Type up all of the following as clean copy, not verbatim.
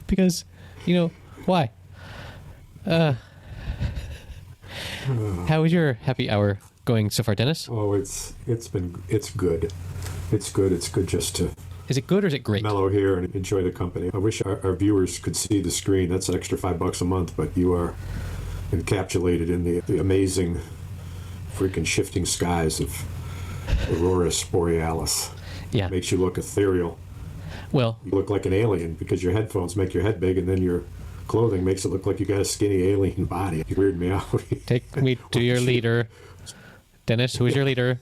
Because, why? How is your happy hour going so far, Dennis? Oh, it's good. It's good. It's good just to. Is it good or is it great? Mellow here and enjoy the company. I wish our viewers could see the screen. That's an extra $5 a month, but you are encapsulated in the amazing, freaking shifting skies of Aurora Borealis. Yeah. Makes you look ethereal. Well, you look like an alien because your headphones make your head big, and then your clothing makes it look like you got a skinny alien body. You weird me out. Take me to your leader. Dennis, who is your leader?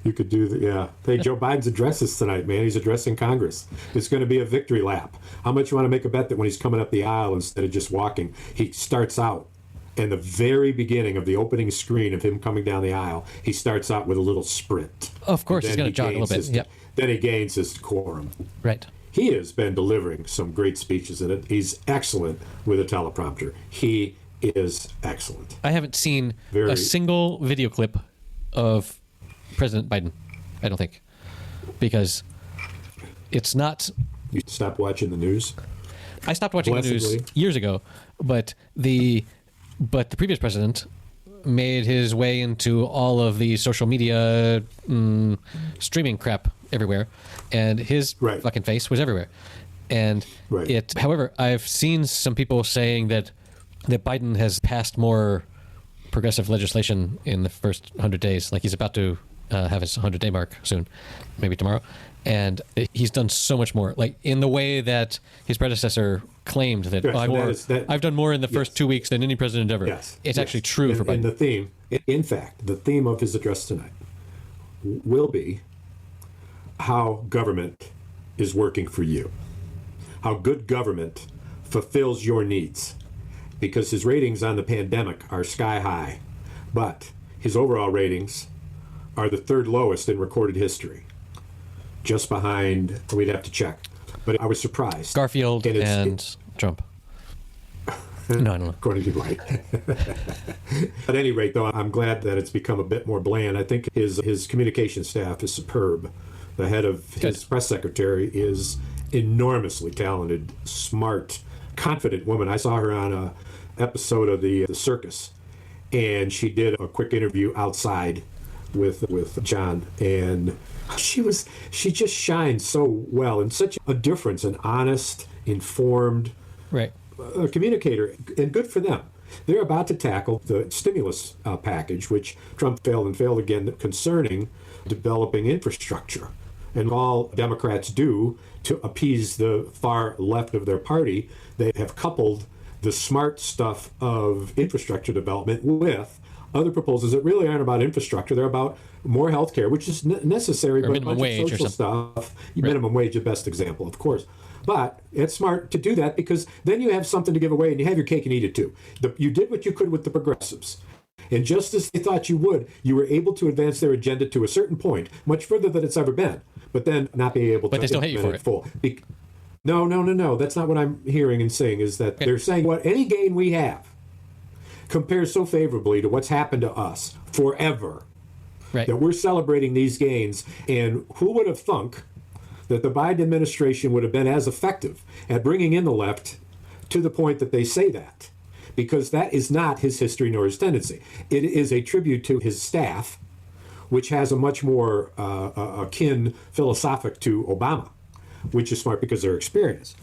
You could do yeah. Hey, Joe Biden's addresses tonight, man. He's addressing Congress. It's going to be a victory lap. How much you want to make a bet that when he's coming up the aisle instead of just walking, he starts out, and the very beginning of the opening screen of him coming down the aisle, he starts out with a little sprint. Of course, he's going to jog a little bit. Yep. Then he gains his decorum. Right. He has been delivering some great speeches in it. He's excellent with a teleprompter. He is excellent. I haven't seen a single video clip of President Biden, I don't think, because it's not. You stopped watching the news? I stopped watching the news years ago, but the previous president made his way into all of the social media streaming crap everywhere, and his fucking face was everywhere. And however, I've seen some people saying that Biden has passed more progressive legislation in the first 100 days, like he's about to have his 100-day mark soon, maybe tomorrow. And he's done so much more, like in the way that his predecessor claimed that, I've done more in the first 2 weeks than any president ever. It's actually true for Biden. And the theme, in fact, the theme of his address tonight will be how government is working for you, how good government fulfills your needs, because his ratings on the pandemic are sky high, but his overall ratings are the third lowest in recorded history, just behind, we'd have to check, but I was surprised. Garfield and Trump. No, I don't know. According to Bright. At any rate, though, I'm glad that it's become a bit more bland. I think his communication staff is superb. The head of his press secretary is enormously talented, smart, confident woman. I saw her on a episode of the Circus, and she did a quick interview outside with John, and she just shines so well, and such a difference, an honest, informed communicator, and good for them. They're about to tackle the stimulus package, which Trump failed again, concerning developing infrastructure. And all Democrats do to appease the far left of their party, they have coupled the smart stuff of infrastructure development with other proposals that really aren't about infrastructure. They're about more health care, which is necessary, but minimum wage social stuff. Minimum wage, the best example, of course. But it's smart to do that, because then you have something to give away, and you have your cake and eat it too. You did what you could with the progressives. And just as they thought you would, you were able to advance their agenda to a certain point, much further than it's ever been, but then not be able to they still hate you for it. Full. No. That's not what I'm hearing and saying, is that they're saying what any gain we have compares so favorably to what's happened to us forever, that we're celebrating these gains. And who would have thunk that the Biden administration would have been as effective at bringing in the left to the point that they say that? Because that is not his history nor his tendency. It is a tribute to his staff, which has a much more akin philosophic to Obama, which is smart because they're experienced.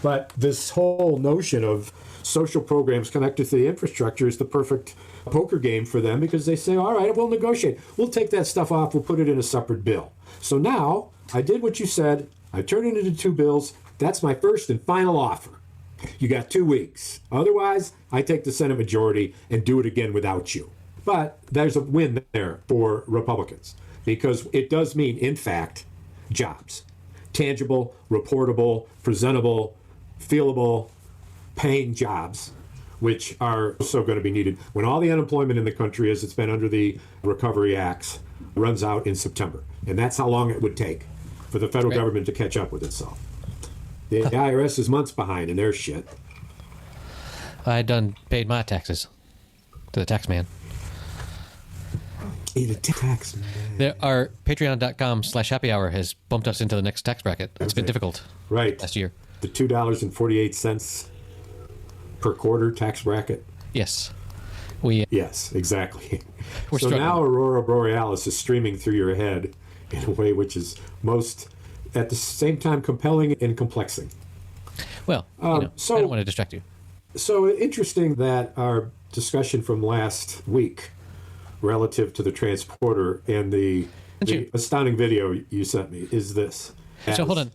But this whole notion of social programs connected to the infrastructure is the perfect poker game for them, because they say, all right, we'll negotiate. We'll take that stuff off. We'll put it in a separate bill. So now I did what you said. I turned it into 2 bills. That's my first and final offer. You got 2 weeks. Otherwise, I take the Senate majority and do it again without you. But there's a win there for Republicans, because it does mean, in fact, jobs. Tangible, reportable, presentable, feelable, paying jobs, which are so going to be needed when all the unemployment in the country, as it's been under the Recovery Acts, runs out in September. And that's how long it would take for the federal government to catch up with itself. The IRS is months behind in their shit. I paid my taxes to the tax man. Eat a tax. Our patreon.com/happy hour has bumped us into the next tax bracket. It's been difficult. Right. Last year. The $2.48 per quarter tax bracket. Yes. Yes, exactly. We're so struggling. now Aurora Borealis is streaming through your head in a way which is most, at the same time, compelling and complexing. Well, I don't want to distract you. So interesting that our discussion from last week relative to the transporter and the astounding video you sent me is this. So hold on.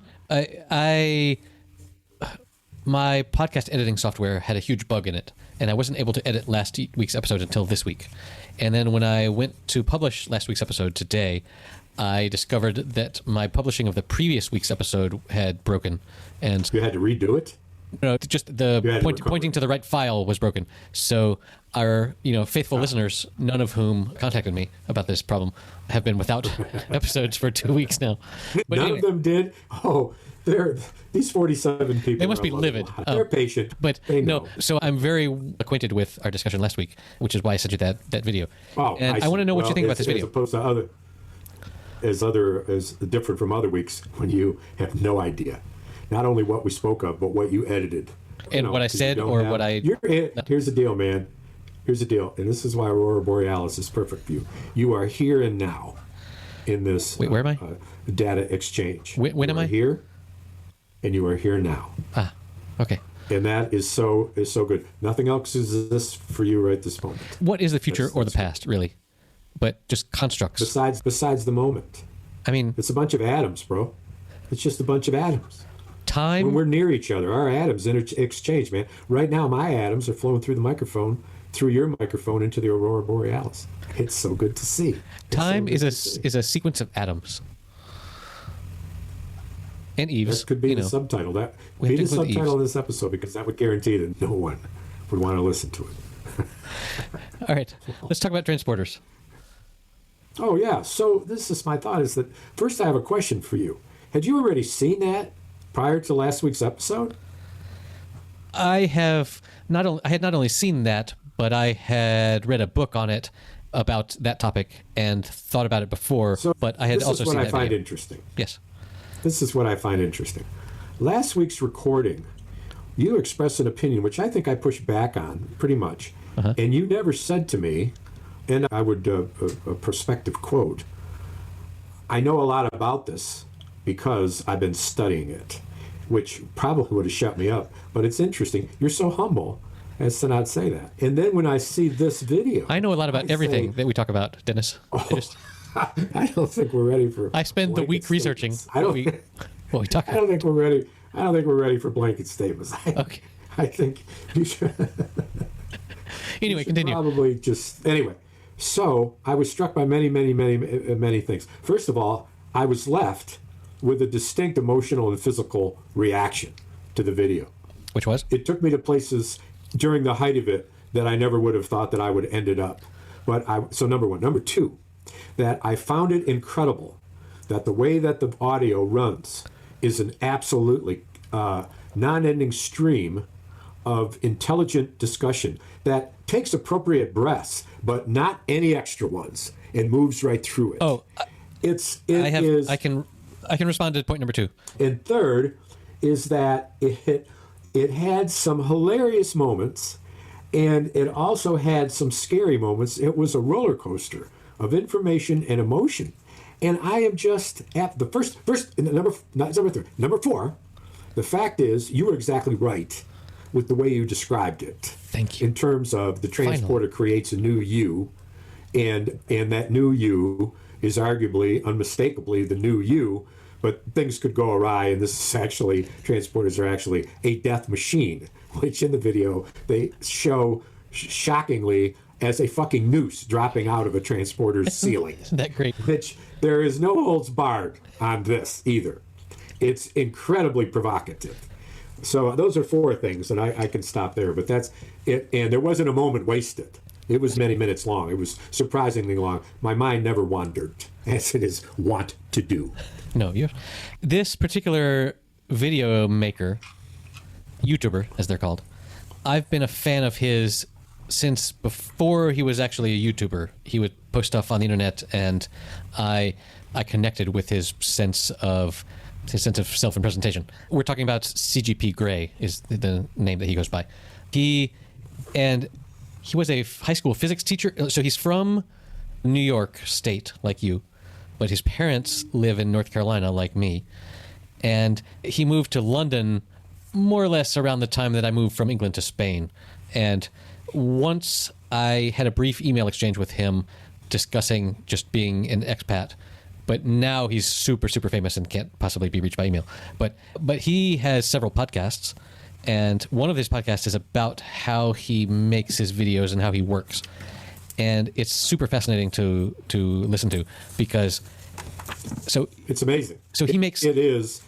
My podcast editing software had a huge bug in it, and I wasn't able to edit last week's episode until this week. And then when I went to publish last week's episode today, I discovered that my publishing of the previous week's episode had broken. And you had to redo it? No, just the pointing to the right file was broken. So our faithful listeners, none of whom contacted me about this problem, have been without episodes for 2 weeks now. But none of them did? Oh, these 47 people. They must be livid. They're patient. But no, so I'm very acquainted with our discussion last week, which is why I sent you that video. Oh, and I want to know what you think about this video. As opposed to as different from other weeks when you have no idea. Not only what we spoke of, but what you edited. And what I said or what I... Here's the deal, man. Here's the deal. And this is why Aurora Borealis is perfect for you. You are here and now in this Wait, where am I? Data exchange. When am I? Here, and you are here now. Ah, okay. And that is so good. Nothing else exists for you right this moment. What is the future or the past, really? But just constructs. Besides the moment. I mean... It's a bunch of atoms, bro. It's just a bunch of atoms. Time... When we're near each other, our atoms exchange, man. Right now, my atoms are flowing through the microphone, through your microphone, into the Aurora Borealis. It's so good to see. Time is a sequence of atoms. And Eves. That could be the subtitle. That would be the subtitle of this episode, because that would guarantee that no one would want to listen to it. All right. Let's talk about transporters. Oh, yeah. So this is my thought, is that first I have a question for you. Had you already seen that prior to last week's episode? I had not only seen that, but I had read a book on it about that topic and thought about it before. But I had also seen that video. This is what I find interesting. Yes. This is what I find interesting. Last week's recording, you expressed an opinion, which I think I pushed back on pretty much. Uh-huh. And you never said to me, and I would, a prospective quote, I know a lot about this because I've been studying it, which probably would have shut me up. But it's interesting. You're so humble as to not say that. And then when I see this video... I know a lot about everything that we talk about, Dennis. I don't think we're ready for... I spend the week researching what we talk about. I don't think we're ready. I don't think we're ready for blanket statements. Okay. I think you should... Anyway, continue. Probably just... Anyway, so I was struck by many, many, many, many things. First of all, I was left with a distinct emotional and physical reaction to the video. Which was? It took me to places during the height of it that I never would have thought that I would ended up. So number one. Number two, that I found it incredible that the way that the audio runs is an absolutely non-ending stream of intelligent discussion that takes appropriate breaths, but not any extra ones, and moves right through it. Oh, I can respond to point number two. And third is that it had some hilarious moments, and it also had some scary moments. It was a roller coaster of information and emotion. And I am just at the first number four. The fact is, you were exactly right with the way you described it. Thank you. In terms of the transporter creates a new you, and that new you is arguably, unmistakably, the new you. But things could go awry, and this is actually, transporters are actually a death machine, which in the video they show shockingly as a fucking noose dropping out of a transporter's ceiling. Isn't that great? Which there is no holds barred on this either. It's incredibly provocative. So those are four things, and I can stop there. But that's it. And there wasn't a moment wasted. It was many minutes long. It was surprisingly long. My mind never wandered, as it is wont to do. No, this particular video maker, YouTuber, as they're called, I've been a fan of his since before he was actually a YouTuber. He would post stuff on the internet, and I connected with his sense of self and presentation. We're talking about CGP Grey is the name that he goes by. He was a high school physics teacher. So he's from New York State, like you, but his parents live in North Carolina, like me. And he moved to London more or less around the time that I moved from England to Spain. And once I had a brief email exchange with him discussing just being an expat, but now he's super, super famous and can't possibly be reached by email. But he has several podcasts, and one of his podcasts is about how he makes his videos and how he works. And it's super fascinating to listen to, because it's amazing. So he makes it is.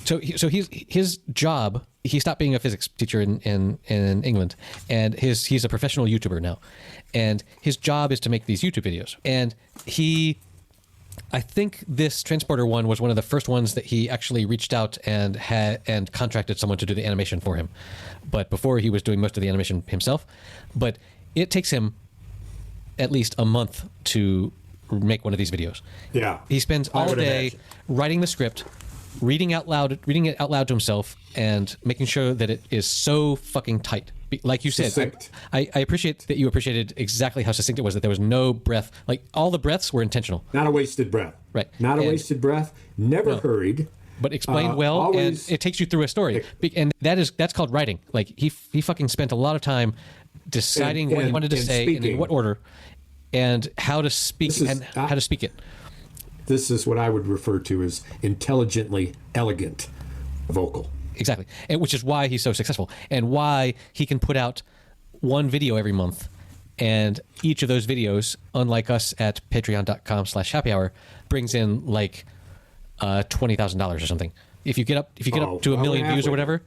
So his job. He stopped being a physics teacher in England, and he's a professional YouTuber now, and his job is to make these YouTube videos. And I think this transporter one was one of the first ones that he actually reached out and contracted someone to do the animation for him. But before, he was doing most of the animation himself. But it takes him at least a month to make one of these videos. Yeah, he spends all day writing the script, reading it out loud to himself, and making sure that it is so fucking tight. Like you said, I appreciate that you appreciated exactly how succinct it was, that there was no breath. Like, all the breaths were intentional. Not a wasted breath. Right. Not a wasted breath. Never hurried. But explained well, always, and it takes you through a story. And that's called writing. Like, he fucking spent a lot of time deciding what he wanted to say and in what order, and how to speak how to speak it. This is what I would refer to as intelligently elegant vocal. Exactly. And which is why he's so successful, and why he can put out one video every month. And each of those videos, unlike us at patreon.com/happyhour, brings in like $20,000 or something. If you get up to a million views or whatever,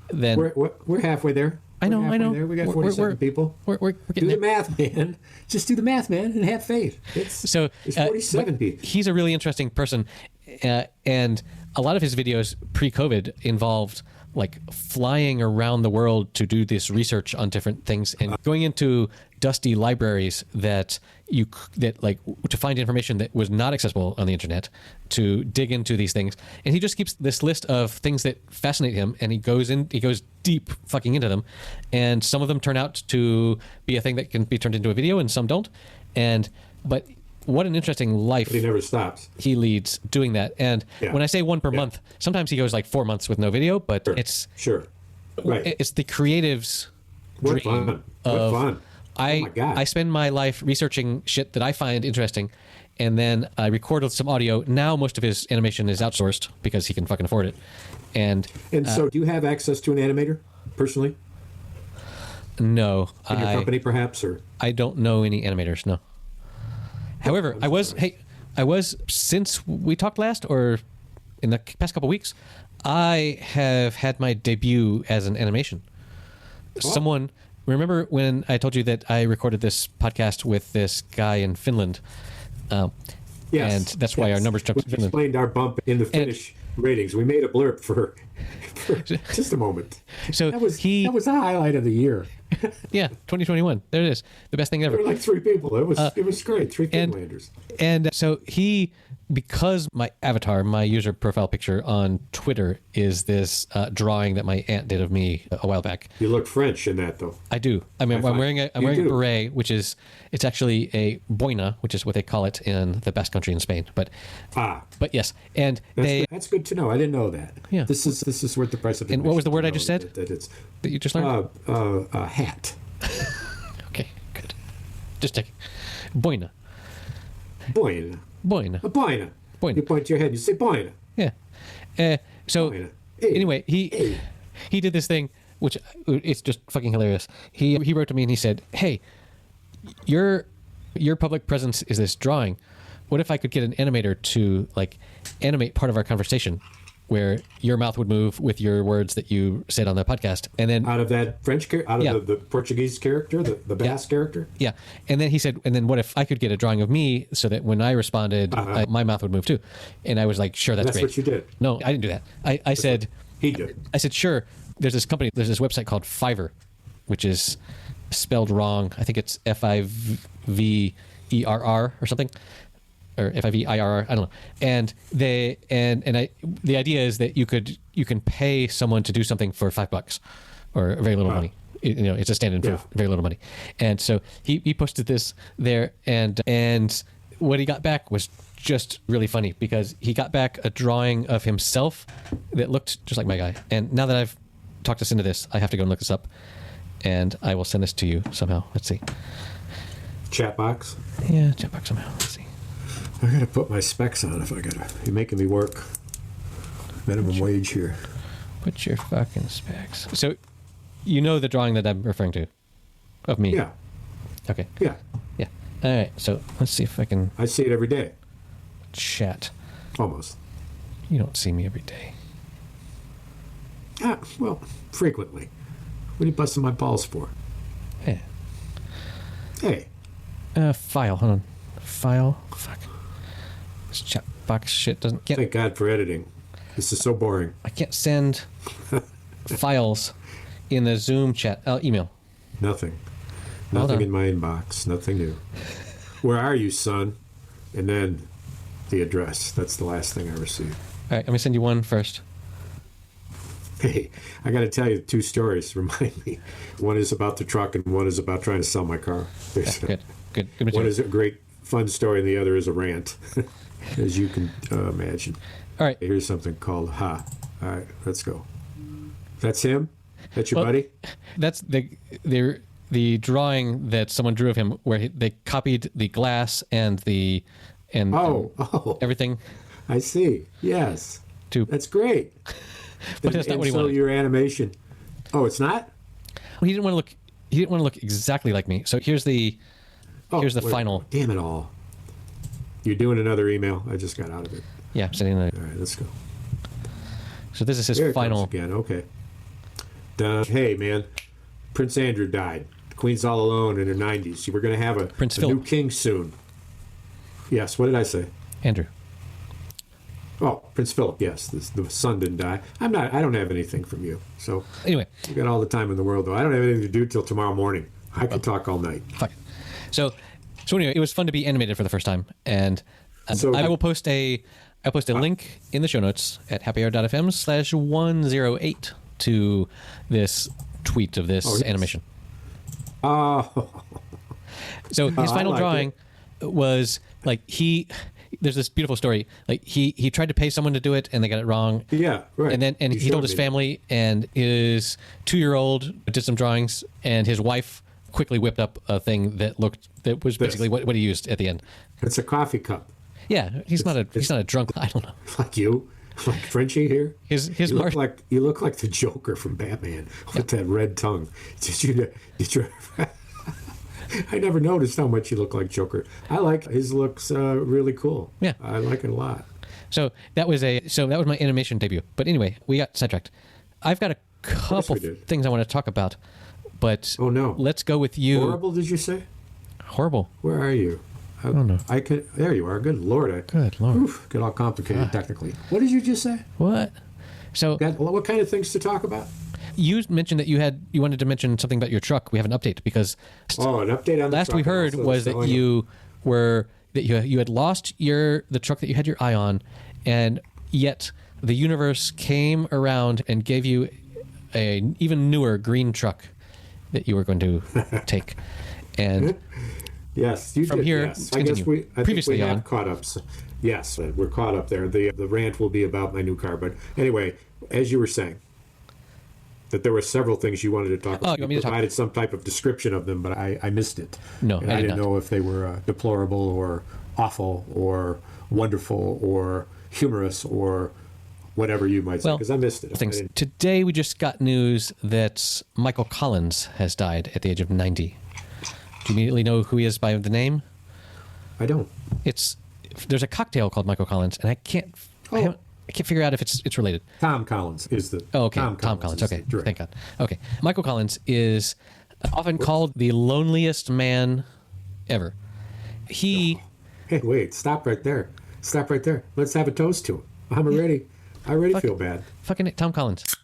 then we're halfway there. I know. We got 47 people. We're getting do the math, man. Just do the math, man, and have faith. It's 47 people. He's a really interesting person, and a lot of his videos pre-COVID involved like flying around the world to do this research on different things and going into dusty libraries that to find information that was not accessible on the internet, to dig into these things. And he just keeps this list of things that fascinate him, and he goes deep fucking into them. And some of them turn out to be a thing that can be turned into a video, and some don't. But what an interesting life. But he never stops. He leads doing that. And when I say one per month, sometimes he goes like 4 months with no video, but it's right. It's the creative's dream. What fun. Oh my God. I spend my life researching shit that I find interesting, and then I record some audio. Now most of his animation is outsourced because he can fucking afford it. And so do you have access to an animator personally? No. In your company perhaps, or? I don't know any animators, no. However, I was since we talked last, or in the past couple of weeks, I have had my debut as an animation. Someone, remember when I told you that I recorded this podcast with this guy in Finland? Yes. And that's why our numbers jumped to Finland. We explained our bump in the Finnish ratings. We made a blurb for just a moment. So that was the highlight of the year. Yeah, 2021. There it is. The best thing ever. There were like 3 people. It was great. 3 Finlanders. And so because my avatar, my user profile picture on Twitter is this drawing that my aunt did of me a while back. You look French in that, though. I do. I'm wearing a beret, it's actually a boina, which is what they call it in the Basque Country in Spain. But yes, and that's good to know. I didn't know that. Yeah. This is worth the price of. And what was the word I just said? That you just learned? Hat. Okay, good. Just checking. Boina. Boina. A boina. You point to your head and you say boina. Yeah. So boina. Anyway, he did this thing, which it's just fucking hilarious. He wrote to me and he said, "Hey, your public presence is this drawing. What if I could get an animator to like animate part of our conversation, where your mouth would move with your words that you said on the podcast, and then out of that French the Portuguese character, the Basque character." Yeah, and then he said, "And then what if I could get a drawing of me so that when I responded, my mouth would move too?" And I was like, "Sure, that's great." That's what you did. No, I didn't do that. I said he did. I said, "Sure." There's this website called Fiverr, which is spelled wrong. I think it's Fiverr or something, or Fivirr. I don't know. And the idea is that you can pay someone to do something for $5 or very little money. It's a stand-in for very little money. And so he posted this there, and what he got back was just really funny, because he got back a drawing of himself that looked just like my guy. And now that I've talked us into this, I have to go and look this up, and I will send this to you somehow. Let's see. Chat box? Yeah, chat box somehow. Let's see. I gotta put my specs on if I gotta. You're making me work minimum wage here. Put your fucking specs. So, you know the drawing that I'm referring to of me? Yeah. Okay. Yeah. Yeah. All right. So let's see if I can. I see it every day. Chat. Almost. You don't see me every day. Well, frequently. What are you busting my balls for? Hey. Hey. File. Hold on. File. Fuck. This chat box shit doesn't get. Thank God for editing. This is so boring. I can't send files in the Zoom chat. Email. Nothing. Nothing in my inbox. Nothing new. Where are you, son? And then the address. That's the last thing I received. All right. Let me send you one first. Hey, I got to tell you 2 stories. Remind me. One is about the truck, and one is about trying to sell my car. Good. One is a great, fun story, and the other is a rant, as you can imagine. All right. Here's something called Ha. All right, let's go. That's him? That's your buddy? That's the drawing that someone drew of him, where they copied the glass and everything. I see. Yes. That's great. But that's not what he wanted. So your animation. Oh, it's not? Well, he didn't want to look exactly like me. So here's the final. Damn it all. You're doing another email. I just got out of it. Yeah, I'm sending that. All right, let's go. So this is his There final. It comes again. Okay. Hey, man. Prince Andrew died. The Queen's all alone in her 90s. We're going to have a new king soon. Yes. What did I say? Andrew. Oh, Prince Phillip. Yes, the son didn't die. I don't have anything from you. So anyway, you got all the time in the world, though. I don't have anything to do till tomorrow morning. I could talk all night. Fuck. So anyway, it was fun to be animated for the first time, and I will post a link in the show notes at happyhour.fm/108 to this tweet of this animation. Oh. So his final drawing was like there's this beautiful story. Like he tried to pay someone to do it, and they got it wrong. Yeah, right. And he told his family, and his 2-year-old did some drawings, and his wife quickly whipped up a thing that was basically what he used at the end. It's a coffee cup. Yeah, he's not a drunk. I don't know. Like you, like Frenchie here. You look like the Joker from Batman with that red tongue. Did you? I never noticed how much you look like Joker. I like his looks. Really cool. Yeah, I like it a lot. So that was my animation debut. But anyway, we got sidetracked. I've got a couple things I want to talk about, but oh no, let's go with you. Horrible? Did you say? Horrible. Where are you? I don't know. There you are. Good Lord. Good Lord. Oof, get all complicated technically. What did you just say? What? So what kind of things to talk about? You mentioned that you wanted to mention something about your truck. We have an update because an update on the last truck. We heard was that you had lost the truck that you had your eye on, and yet the universe came around and gave you an even newer green truck that you were going to take. And yes, you from did. Here, yes. I guess we have caught up. So, yes, we're caught up there. The rant will be about my new car, but anyway, as you were saying, that there were several things you wanted to talk about. You provided some type of description of them, but I missed it. No, and I didn't know if they were deplorable or awful or wonderful or humorous or whatever you might say, because I missed it. Today we just got news that Michael Collins has died at the age of 90. Do you immediately know who he is by the name? I don't. There's a cocktail called Michael Collins, and I can't figure out if it's related. Tom Collins is the... Oh, okay. Tom Collins. Okay, thank God. Okay. Michael Collins is often called the loneliest man ever. Hey, wait. Stop right there. Let's have a toast to him. I already feel bad. Fucking Tom Collins.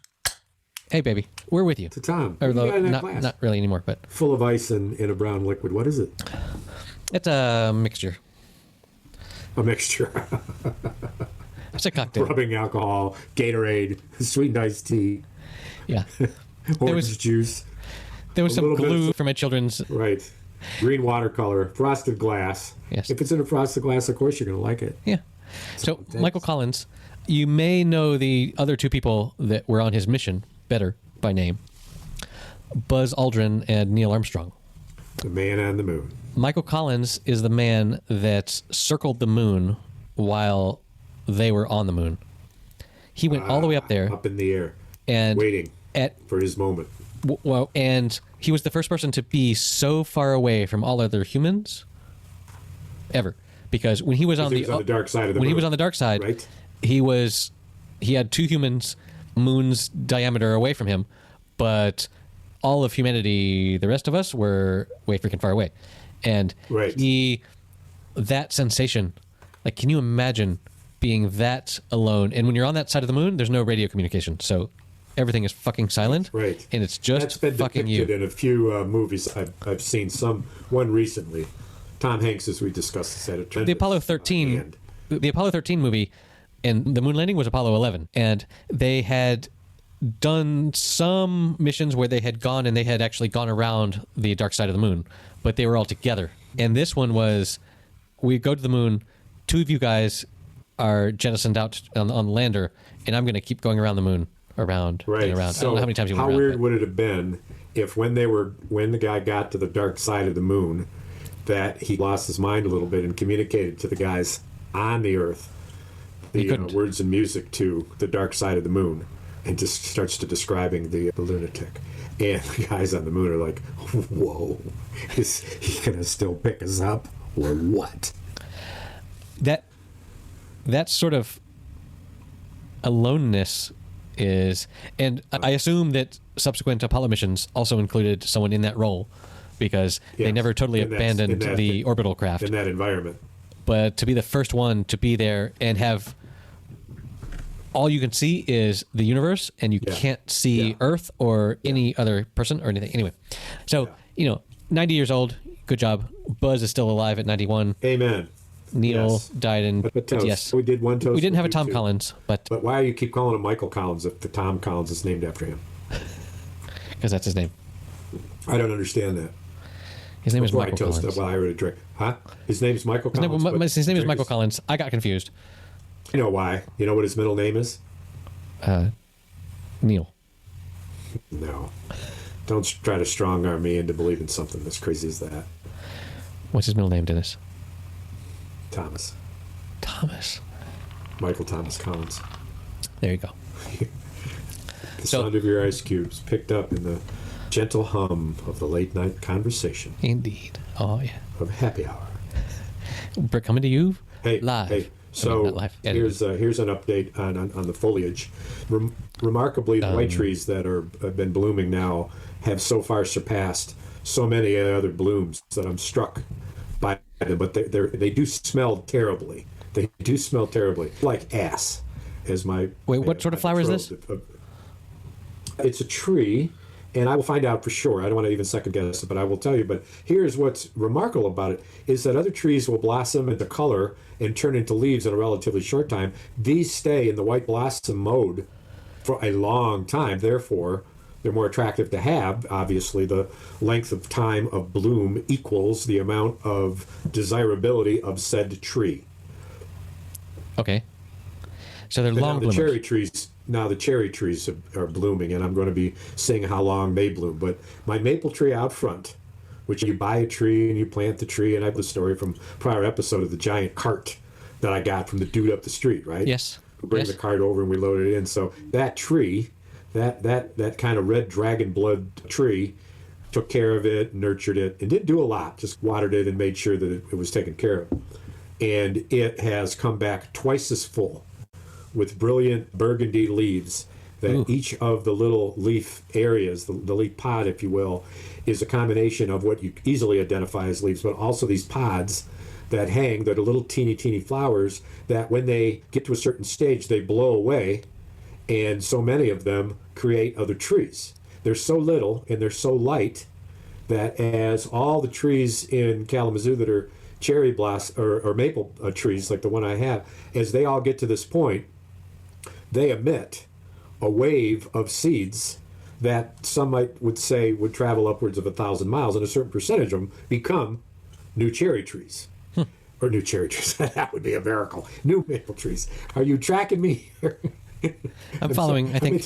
Hey, baby, we're with you. To Tom. Or not really anymore, but full of ice and in a brown liquid. What is it? It's a mixture. A mixture. It's a cocktail. Rubbing alcohol, Gatorade, sweetened iced tea. Yeah. Orange juice. There was some glue for my children's. Right. Green watercolor, frosted glass. Yes. If it's in a frosted glass, of course you're going to like it. Yeah. So Michael Collins, you may know the other two people that were on his mission better by name. Buzz Aldrin and Neil Armstrong. The man on the moon. Michael Collins is the man that circled the moon while they were on the moon. He went all the way up there. Up in the air. And waiting for his moment. Well, and he was the first person to be so far away from all other humans ever. Because when he was on the dark side of the moon. When he was on the dark side, right? he had two humans moon's diameter away from him, but all of humanity, the rest of us, were way freaking far away. And that sensation, like, can you imagine being that alone? And when you're on that side of the moon, there's no radio communication, so everything is fucking silent. Right. And it's just fucking you. That's been depicted in a few movies. I've seen one recently. Tom Hanks, as we discussed, said the Apollo 13, the Apollo 13 movie, and the moon landing was Apollo 11, and they had done some missions where they had gone and they had actually gone around the dark side of the moon, but they were all together. And this one was, we go to the moon, two of you guys are jettisoned out on the lander, and I'm going to keep going around the moon, around and around. So I don't know how many times you went how around. Weird would it have been if when the guy got to the dark side of the moon, that he lost his mind a little bit and communicated to the guys on the Earth the words and music to the dark side of the moon, and just starts to describing the lunatic. And the guys on the moon are like, whoa, is he going to still pick us up or what? That sort of aloneness is, and I assume that subsequent Apollo missions also included someone in that role, because they never totally abandoned the orbital craft. In that environment. But to be the first one to be there and have all you can see is the universe, and you can't see Earth or any other person or anything. Anyway, so, 90 years old, good job. Buzz is still alive at 91. Amen. Neil died in... Yes. We did one toast. We didn't have a Tom Collins, but... But why do you keep calling him Michael Collins if the Tom Collins is named after him? Because that's his name. I don't understand that. His name is Michael Collins. Well, I heard a drink. Huh? His name is Michael Collins? His name is Michael Collins. I got confused. You know why? You know what his middle name is? Neil. No. Don't try to strong-arm me into believing something as crazy as that. What's his middle name, Dennis? Thomas. Thomas. Michael Thomas Collins. There you go. The sound of your ice cubes picked up in the gentle hum of the late-night conversation. Indeed. Oh, yeah. Of happy hour. We're coming to you live. Hey. So here's an update on the foliage. Remarkably, the white trees that have been blooming now have so far surpassed so many other blooms that I'm struck by them. But they do smell terribly. They do smell terribly, like ass. What sort of flower is this? It's a tree. And I will find out for sure. I don't want to even second guess it, but I will tell you. But here's what's remarkable about it, is that other trees will blossom into color and turn into leaves in a relatively short time. These stay in the white blossom mode for a long time. Therefore, they're more attractive to have. Obviously, the length of time of bloom equals the amount of desirability of said tree. Okay. So they're long bloomers. The cherry trees are blooming, and I'm going to be seeing how long they bloom. But my maple tree out front, which you buy a tree and you plant the tree, and I have the story from prior episode of the giant cart that I got from the dude up the street, right? Yes. We bring the cart over and we load it in. So that tree, that kind of red dragon blood tree, took care of it, nurtured it, and didn't do a lot. Just watered it and made sure that it was taken care of. And it has come back twice as full, with brilliant burgundy leaves, that each of the little leaf areas, the leaf pod, if you will, is a combination of what you easily identify as leaves, but also these pods that hang, that are little teeny flowers that when they get to a certain stage, they blow away, and so many of them create other trees. They're so little and they're so light that as all the trees in Kalamazoo that are cherry blossom or maple trees like the one I have, as they all get to this point, they emit a wave of seeds that some would say would travel upwards of 1,000 miles, and a certain percentage of them become new cherry trees. Or new cherry trees. That would be a miracle. New maple trees. Are you tracking me? I'm following. I think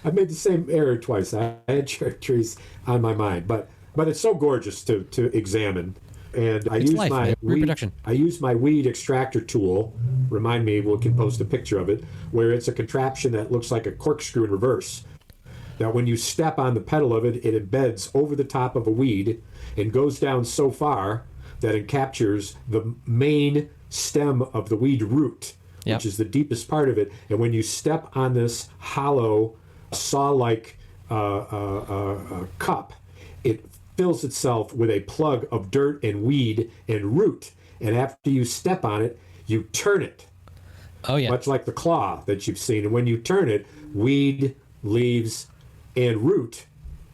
I made the same error twice. I had cherry trees on my mind, but it's so gorgeous to examine. And I use my weed extractor tool. Remind me, we can post a picture of it, where it's a contraption that looks like a corkscrew in reverse. That when you step on the petal of it, it embeds over the top of a weed and goes down so far that it captures the main stem of the weed root, which is the deepest part of it. And when you step on this hollow, saw-like cup, it fills itself with a plug of dirt and weed and root. And after you step on it, you turn it. Oh, yeah. Much like the claw that you've seen. And when you turn it, weed, leaves, and root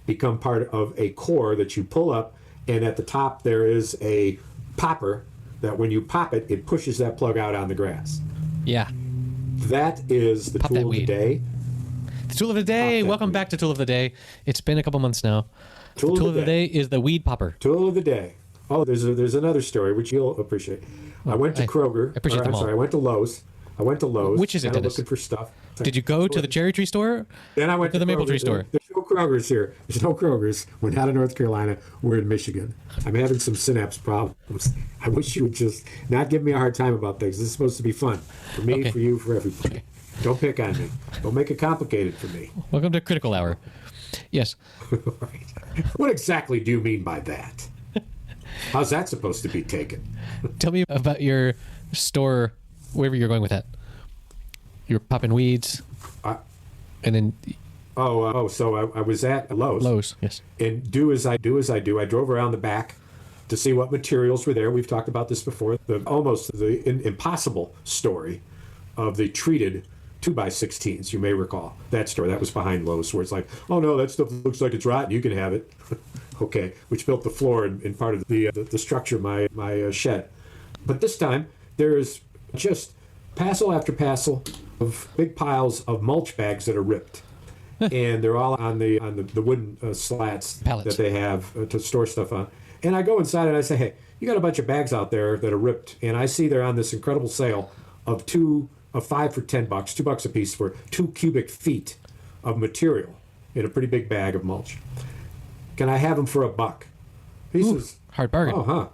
become part of a core that you pull up. And at the top, there is a popper that when you pop it, it pushes that plug out on the grass. Yeah. That is the tool of the day. The tool of the day. Welcome back to Tool of the Day. It's been a couple months now. Tool of the day is the weed popper. Tool of the day. Oh, there's another story which you'll appreciate. I went to Kroger. I appreciate them all. I went to Lowe's. Which is it, Dennis? Looking for stuff. Did you go to the cherry tree store? Then I went to the maple tree store. There's no Kroger's here. There's no Kroger's. We're not in North Carolina. We're in Michigan. I'm having some synapse problems. I wish you would just not give me a hard time about things. This is supposed to be fun. For me, for you, for everybody. Don't pick on me. Don't make it complicated for me. Welcome to Critical Hour. Yes. Right. What exactly do you mean by that? How's that supposed to be taken? Tell me about your store, wherever you're going with that. You're popping weeds, and then... So I was at Lowe's. Lowe's, yes. And do as I do. I drove around the back to see what materials were there. We've talked about this before. Almost the impossible story of the treated 2x16s, you may recall. That store, that was behind Lowe's, where it's like, oh no, that stuff looks like it's rotten, you can have it. Okay, which built the floor and part of the structure of my shed. But this time, there's just parcel after parcel of big piles of mulch bags that are ripped. And they're all on the wooden slats Pallets. that they have to store stuff on. And I go inside and I say, hey, you got a bunch of bags out there that are ripped. And I see they're on this incredible sale of 5 for $10, $2 a piece for 2 cubic feet of material in a pretty big bag of mulch. Can I have them for $1? He says, hard bargain. Oh, huh.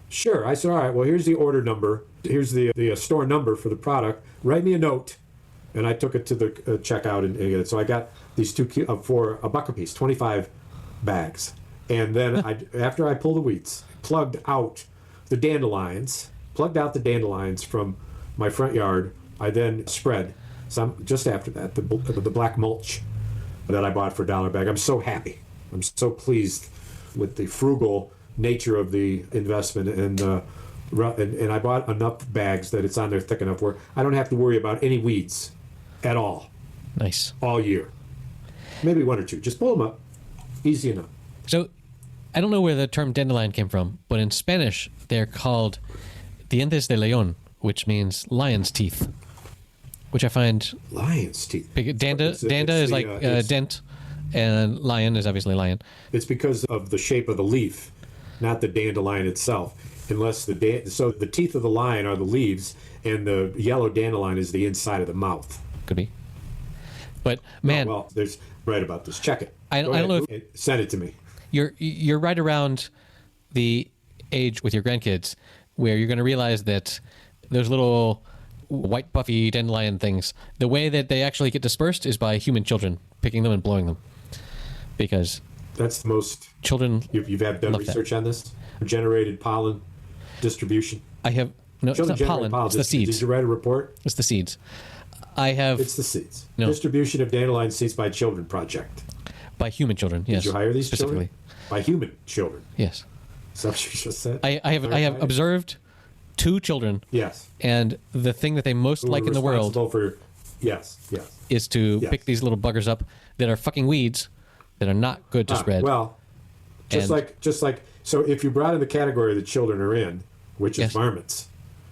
Sure. I said, all right, well, here's the order number. Here's the store number for the product. Write me a note. And I took it to the checkout and get it. So I got these 2 for $1 a piece, 25 bags. And then after I pulled the weeds, plugged out the dandelions from my front yard. I then spread some just after that the black mulch that I bought for $1 a bag. I'm so happy. I'm so pleased with the frugal nature of the investment, and I bought enough bags that it's on there thick enough where I don't have to worry about any weeds at all. Nice. All year. Maybe 1 or 2. Just pull them up. Easy enough. So, I don't know where the term dandelion came from, but in Spanish they're called dientes de león, which means lion's teeth. Which I find... Lion's teeth? Danda is like dent, and lion is obviously lion. It's because of the shape of the leaf, not the dandelion itself. Unless so the teeth of the lion are the leaves, and the yellow dandelion is the inside of the mouth. Could be. But, man... Oh, well, there's right about this. Check it. I don't know if... Send it to me. You're right around the age with your grandkids where you're going to realize that those little white puffy dandelion things, the way that they actually get dispersed is by human children picking them and blowing them, because that's the most children. You've had done research on this generated pollen distribution. I have no. Children it's not pollen. It's the seeds. Did you write a report? It's the seeds. I have. It's the seeds. No. Distribution of dandelion seeds by children project. By human children. Yes. Did you hire these specifically? Children? By human children. Yes. Is that what you just said? I have observed 2 children. Yes. And the thing that they most like in the world. For Yes. is to pick these little buggers up that are fucking weeds that are not good to spread. Well, just like so if you brought in the category that children are in, which is varmints,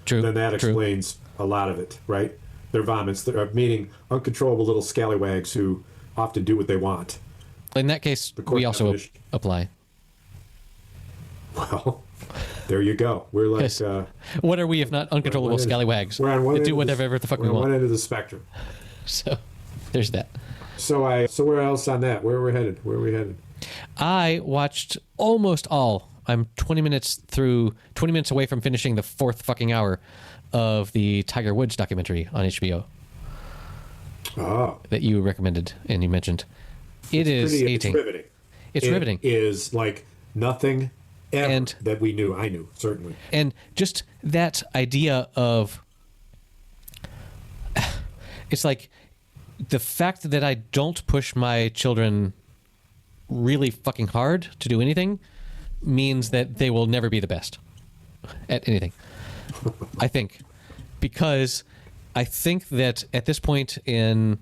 then that explains a lot of it, right? They're vomits, meaning uncontrollable little scallywags who often do what they want. In that case, we also apply. Well, there you go. We're like... what are we if not uncontrollable scallywags? We're on one that do whatever the fuck we want. We're on one end of the spectrum. So, there's that. So where else on that? Where are we headed? I watched almost all. I'm 20 minutes away from finishing the 4th fucking hour of the Tiger Woods documentary on HBO. Oh. That you recommended and you mentioned. It's riveting. It's riveting. It is like nothing ever that we knew. I knew, certainly. And just that idea of... It's like the fact that I don't push my children really fucking hard to do anything means that they will never be the best at anything. I think. Because I think that at this point in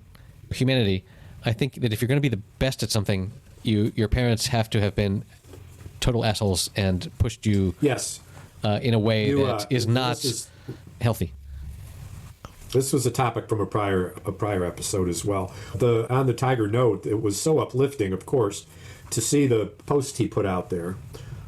humanity, I think that if you're going to be the best at something, your parents have to have been total assholes and pushed you in a way that is not healthy. This was a topic from a prior episode as well. On the Tiger note, it was so uplifting, of course, to see the post he put out there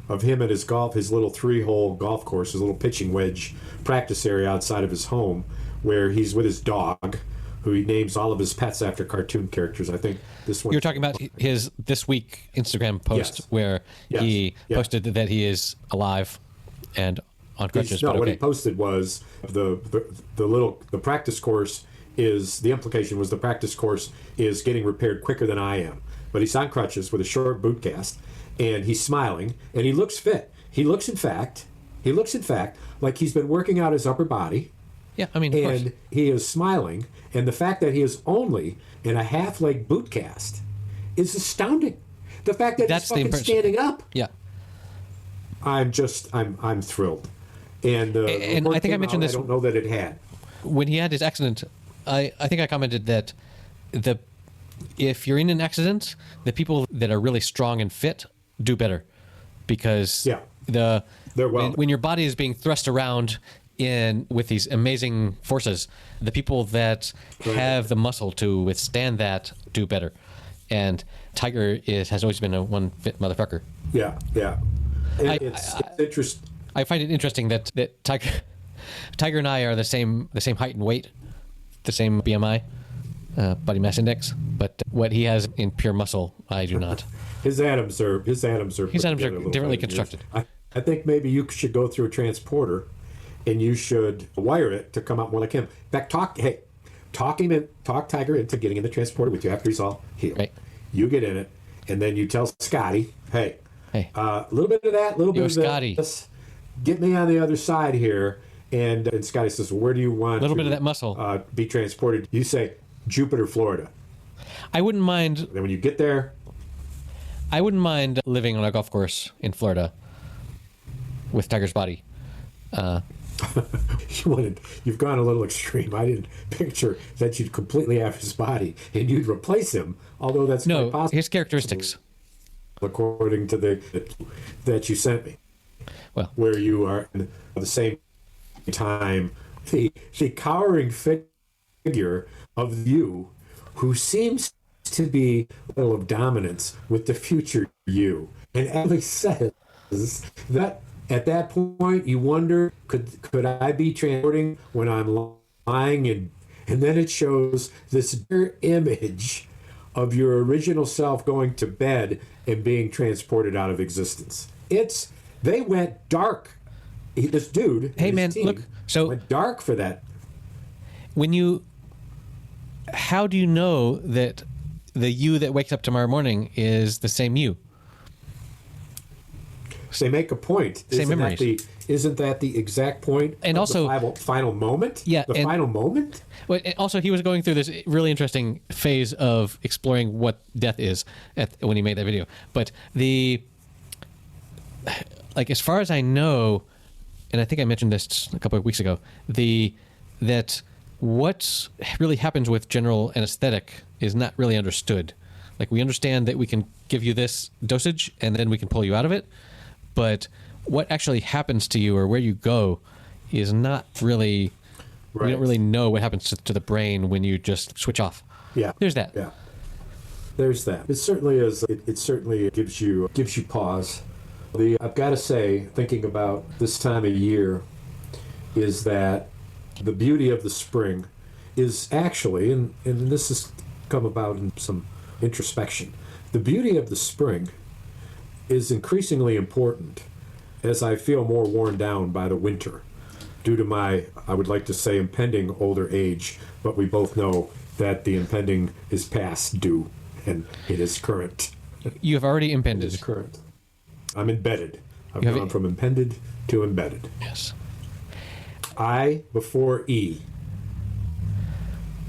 of him at his little 3-hole golf course, his little pitching wedge practice area outside of his home, where he's with his dog, who he names all of his pets after cartoon characters. I think this one... You're talking about his This Week Instagram post where he posted that he is alive and on crutches. What he posted was the practice course is... The implication was the practice course is getting repaired quicker than I am. But he's on crutches with a short boot cast, and he's smiling, and he looks fit. He looks, in fact, like he's been working out his upper body. Yeah, I mean, of course. And he is smiling, and the fact that he is only in a half-leg boot cast is astounding. The fact that he's fucking standing up. Yeah. I'm thrilled. And I think I mentioned this. I don't know that it had. When he had his accident, I think I commented that if you're in an accident, the people that are really strong and fit do better, because when your body is being thrust around with these amazing forces, the people that have the muscle to withstand that do better. And Tiger has always been a one fit motherfucker. Yeah. It's interesting. I find it interesting that Tiger and I are the same height and weight, the same BMI, body mass index, but what he has in pure muscle, I do not. His atoms are differently constructed. I think maybe you should go through a transporter, and you should wire it to come out more like him. In fact, talk Tiger into getting in the transporter with you after he's all healed. Right. You get in it, and then you tell Scotty, hey, a little bit of that, a little bit of Scotty. this. Get me on the other side here. And Scotty says, well, where do you want a little bit of that muscle be transported? You say, Jupiter, Florida. I wouldn't mind. Then when you get there, I wouldn't mind living on a golf course in Florida with Tiger's body. You've gone a little extreme. I didn't picture that you'd completely have his body and you'd replace him, although that's quite possible. His characteristics. According to that you sent me. Well, where you are at the same time, the cowering figure of you who seems to be a little of dominance with the future you. And Alex says that at that point you wonder, could I be transporting when I'm lying? And then it shows this image of your original self going to bed and being transported out of existence. They went dark. This dude, hey man, look, so went dark for that. How do you know that the you that wakes up tomorrow morning is the same you? So they make a point. Same memories. Isn't that the exact point? And also the final moment. Yeah, the final moment. Well, also he was going through this really interesting phase of exploring what death is when he made that video. But as far as I know, and I think I mentioned this a couple of weeks ago, that what really happens with general anesthetic is not really understood. Like, we understand that we can give you this dosage and then we can pull you out of it, but what actually happens to you or where you go is not really, right. We don't really know what happens to the brain when you just switch off. Yeah. There's that. Yeah. There's that. It certainly is. It certainly gives you pause. I've got to say, thinking about this time of year, is that the beauty of the spring is actually, and this has come about in some introspection, the beauty of the spring is increasingly important as I feel more worn down by the winter due to my, I would like to say, impending older age, but we both know that the impending is past due and it is current. You have already impended. It is current. I'm embedded. I've gone from impended to embedded. Yes. I before E.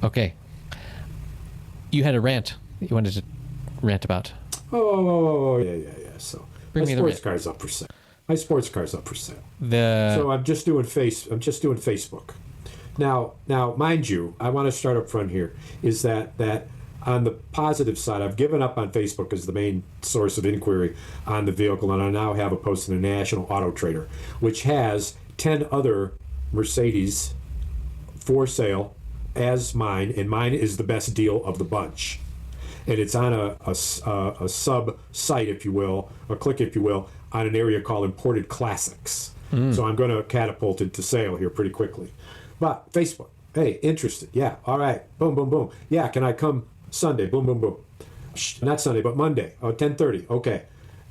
Okay. You had a rant that you wanted to rant about. Oh, yeah. So Bring my me sports car's up for sale. My sports car's up for sale. So I'm just doing Facebook. Now, mind you, I want to start up front here. Is that on the positive side, I've given up on Facebook as the main source of inquiry on the vehicle, and I now have a post in the National Auto Trader, which has 10 other Mercedes for sale as mine, and mine is the best deal of the bunch. And it's on a sub site, if you will, a click, if you will, on an area called Imported Classics. So I'm going to catapult it to sale here pretty quickly. But Facebook, hey, interested? Yeah, all right, boom, boom, boom. Yeah, can I come Sunday? Boom, boom, boom. Not Sunday, but Monday. Oh, 10:30. Okay.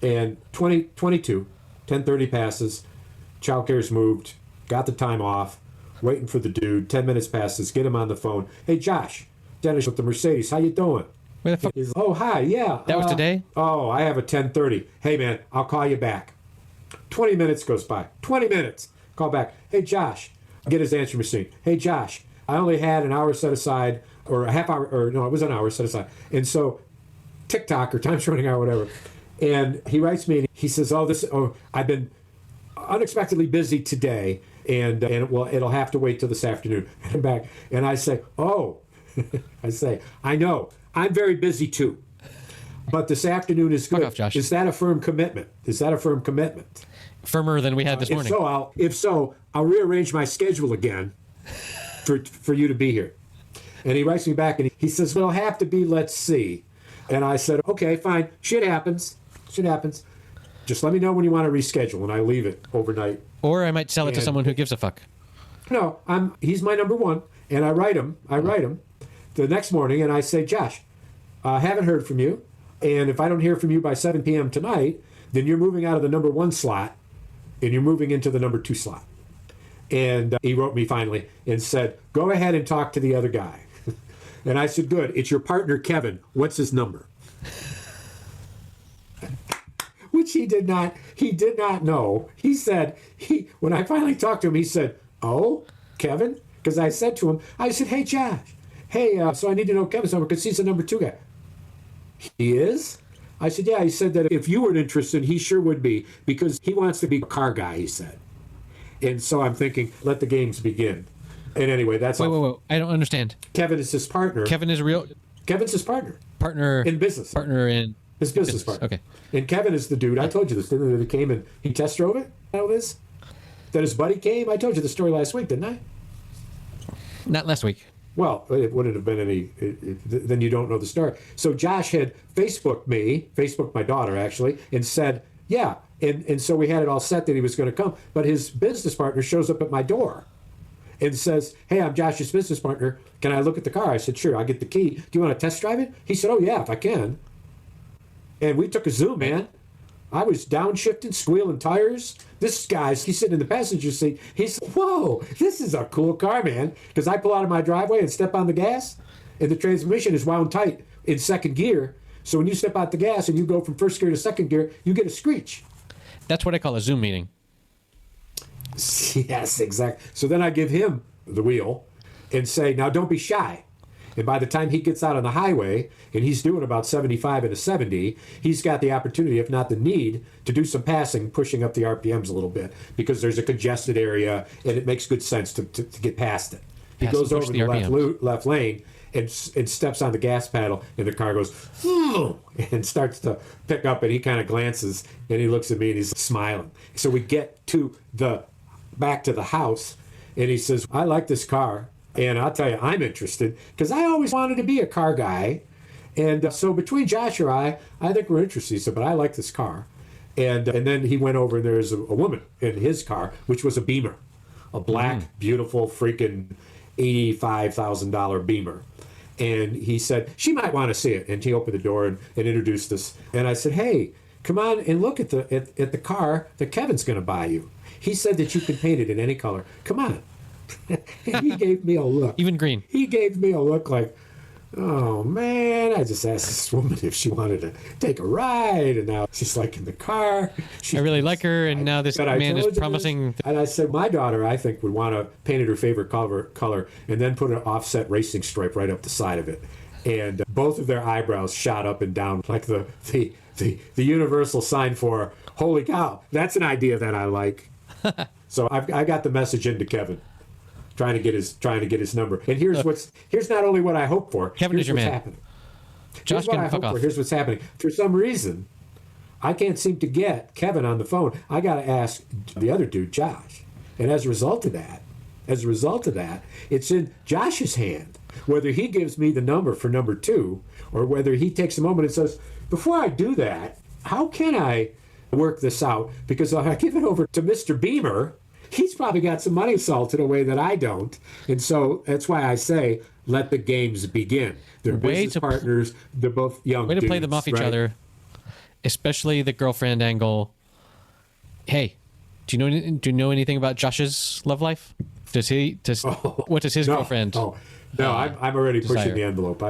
And 2022, 10:30 passes. Childcare's moved. Got the time off. Waiting for the dude. 10 minutes passes. Get him on the phone. Hey, Josh. Dennis with the Mercedes. How you doing? Where the fuck? Oh, hi. Yeah. That was today? Oh, I have a 10:30. Hey, man, I'll call you back. 20 minutes goes by. 20 minutes. Call back. Hey, Josh. Get his answering machine. Hey, Josh. I only had an hour set aside, or a half hour, or no, it was an hour set aside. And so TikTok or time's running out, whatever. And he writes me and he says, I've been unexpectedly busy today, and it'll have to wait till this afternoon. And I'm back. And I say, I know. I'm very busy too. But this afternoon is good. Fuck off, Josh. Is that a firm commitment? Firmer than we had this morning. If so, I'll rearrange my schedule again for you to be here. And he writes me back and he says, well, it'll have to be, let's see. And I said, okay, fine. Shit happens. Just let me know when you want to reschedule, and I leave it overnight. Or I might sell it to someone who gives a fuck. No, he's my number one, and I write him the next morning, and I say, Josh, haven't heard from you, and if I don't hear from you by 7 p.m. tonight, then you're moving out of the number 1 slot, and you're moving into the number 2 slot. And he wrote me finally and said, go ahead and talk to the other guy. And I said, good. It's your partner, Kevin. What's his number? Which he did not know. He said, when I finally talked to him, he said, oh, Kevin? Because I said to him, hey, Josh, so I need to know Kevin's number because he's the number 2 guy. He is? I said, yeah. He said that if you were interested, he sure would be, because he wants to be a car guy, he said. And so I'm thinking, let the games begin. And anyway, that's Wait. I don't understand. Kevin is his partner. Kevin's his partner. Partner in business. Partner in his business partner. Okay. And Kevin is the dude. I told you this, didn't I? That came and he test drove it. Know this? That his buddy came. I told you the story last week, didn't I? Not last week. Well, it wouldn't have been any. Then you don't know the story. So Josh had Facebooked my daughter actually, and said, yeah. And so we had it all set that he was going to come. But his business partner shows up at my door and says, hey, I'm Josh's business partner. Can I look at the car? I said, sure, I'll get the key. Do you want to test drive it? He said, oh, yeah, if I can. And we took a Zoom, man. I was downshifting, squealing tires. This guy's, he's sitting in the passenger seat. He said, whoa, this is a cool car, man. Because I pull out of my driveway and step on the gas, and the transmission is wound tight in second gear. So when you step out the gas and you go from first gear to second gear, you get a screech. That's what I call a Zoom meeting. Yes, exactly. So then I give him the wheel and say, now don't be shy. And by the time he gets out on the highway and he's doing about 75 and a 70, he's got the opportunity, if not the need, to do some passing, pushing up the RPMs a little bit because there's a congested area and it makes good sense to get past it. he goes over the left lane and steps on the gas pedal, and the car goes, and starts to pick up, and he kind of glances, and he looks at me, and he's smiling. So we get back to the house, and he says, I like this car, and I'll tell you, I'm interested, because I always wanted to be a car guy, and so between Josh or I think we're interested. He said, but I like this car. And then he went over, and there's a woman in his car, which was a Beamer, a black, beautiful, freaking $85,000 Beamer. And he said, she might want to see it. And he opened the door and introduced us. And I said, hey, come on and look at the car that Kevin's going to buy you. He said that you can paint it in any color. Come on. He gave me a look. Even green. He gave me a look like, oh, man, I just asked this woman if she wanted to take a ride, and now she's like in the car. I really like her, and now this man is promising. And I said, my daughter, I think, would want to paint it her favorite color and then put an offset racing stripe right up the side of it. And both of their eyebrows shot up and down like the universal sign for, holy cow, that's an idea that I like. So I got the message into Kevin. Trying to get his number. And here's not only what I hope for. Kevin is your man. Happening. Josh can fuck off. Here's what's happening. For some reason, I can't seem to get Kevin on the phone. I got to ask the other dude, Josh. And as a result of that, it's in Josh's hand whether he gives me the number for number 2 or whether he takes a moment and says, before I do that, how can I work this out? Because if I give it over to Mr. Beamer, he's probably got some money salted away that I don't. And so that's why I say, let the games begin. They're business partners. They're both young dudes. Way to play them off each other, especially the girlfriend angle. Hey, do you know anything about Josh's love life? What does his girlfriend... No, I'm already pushing the envelope.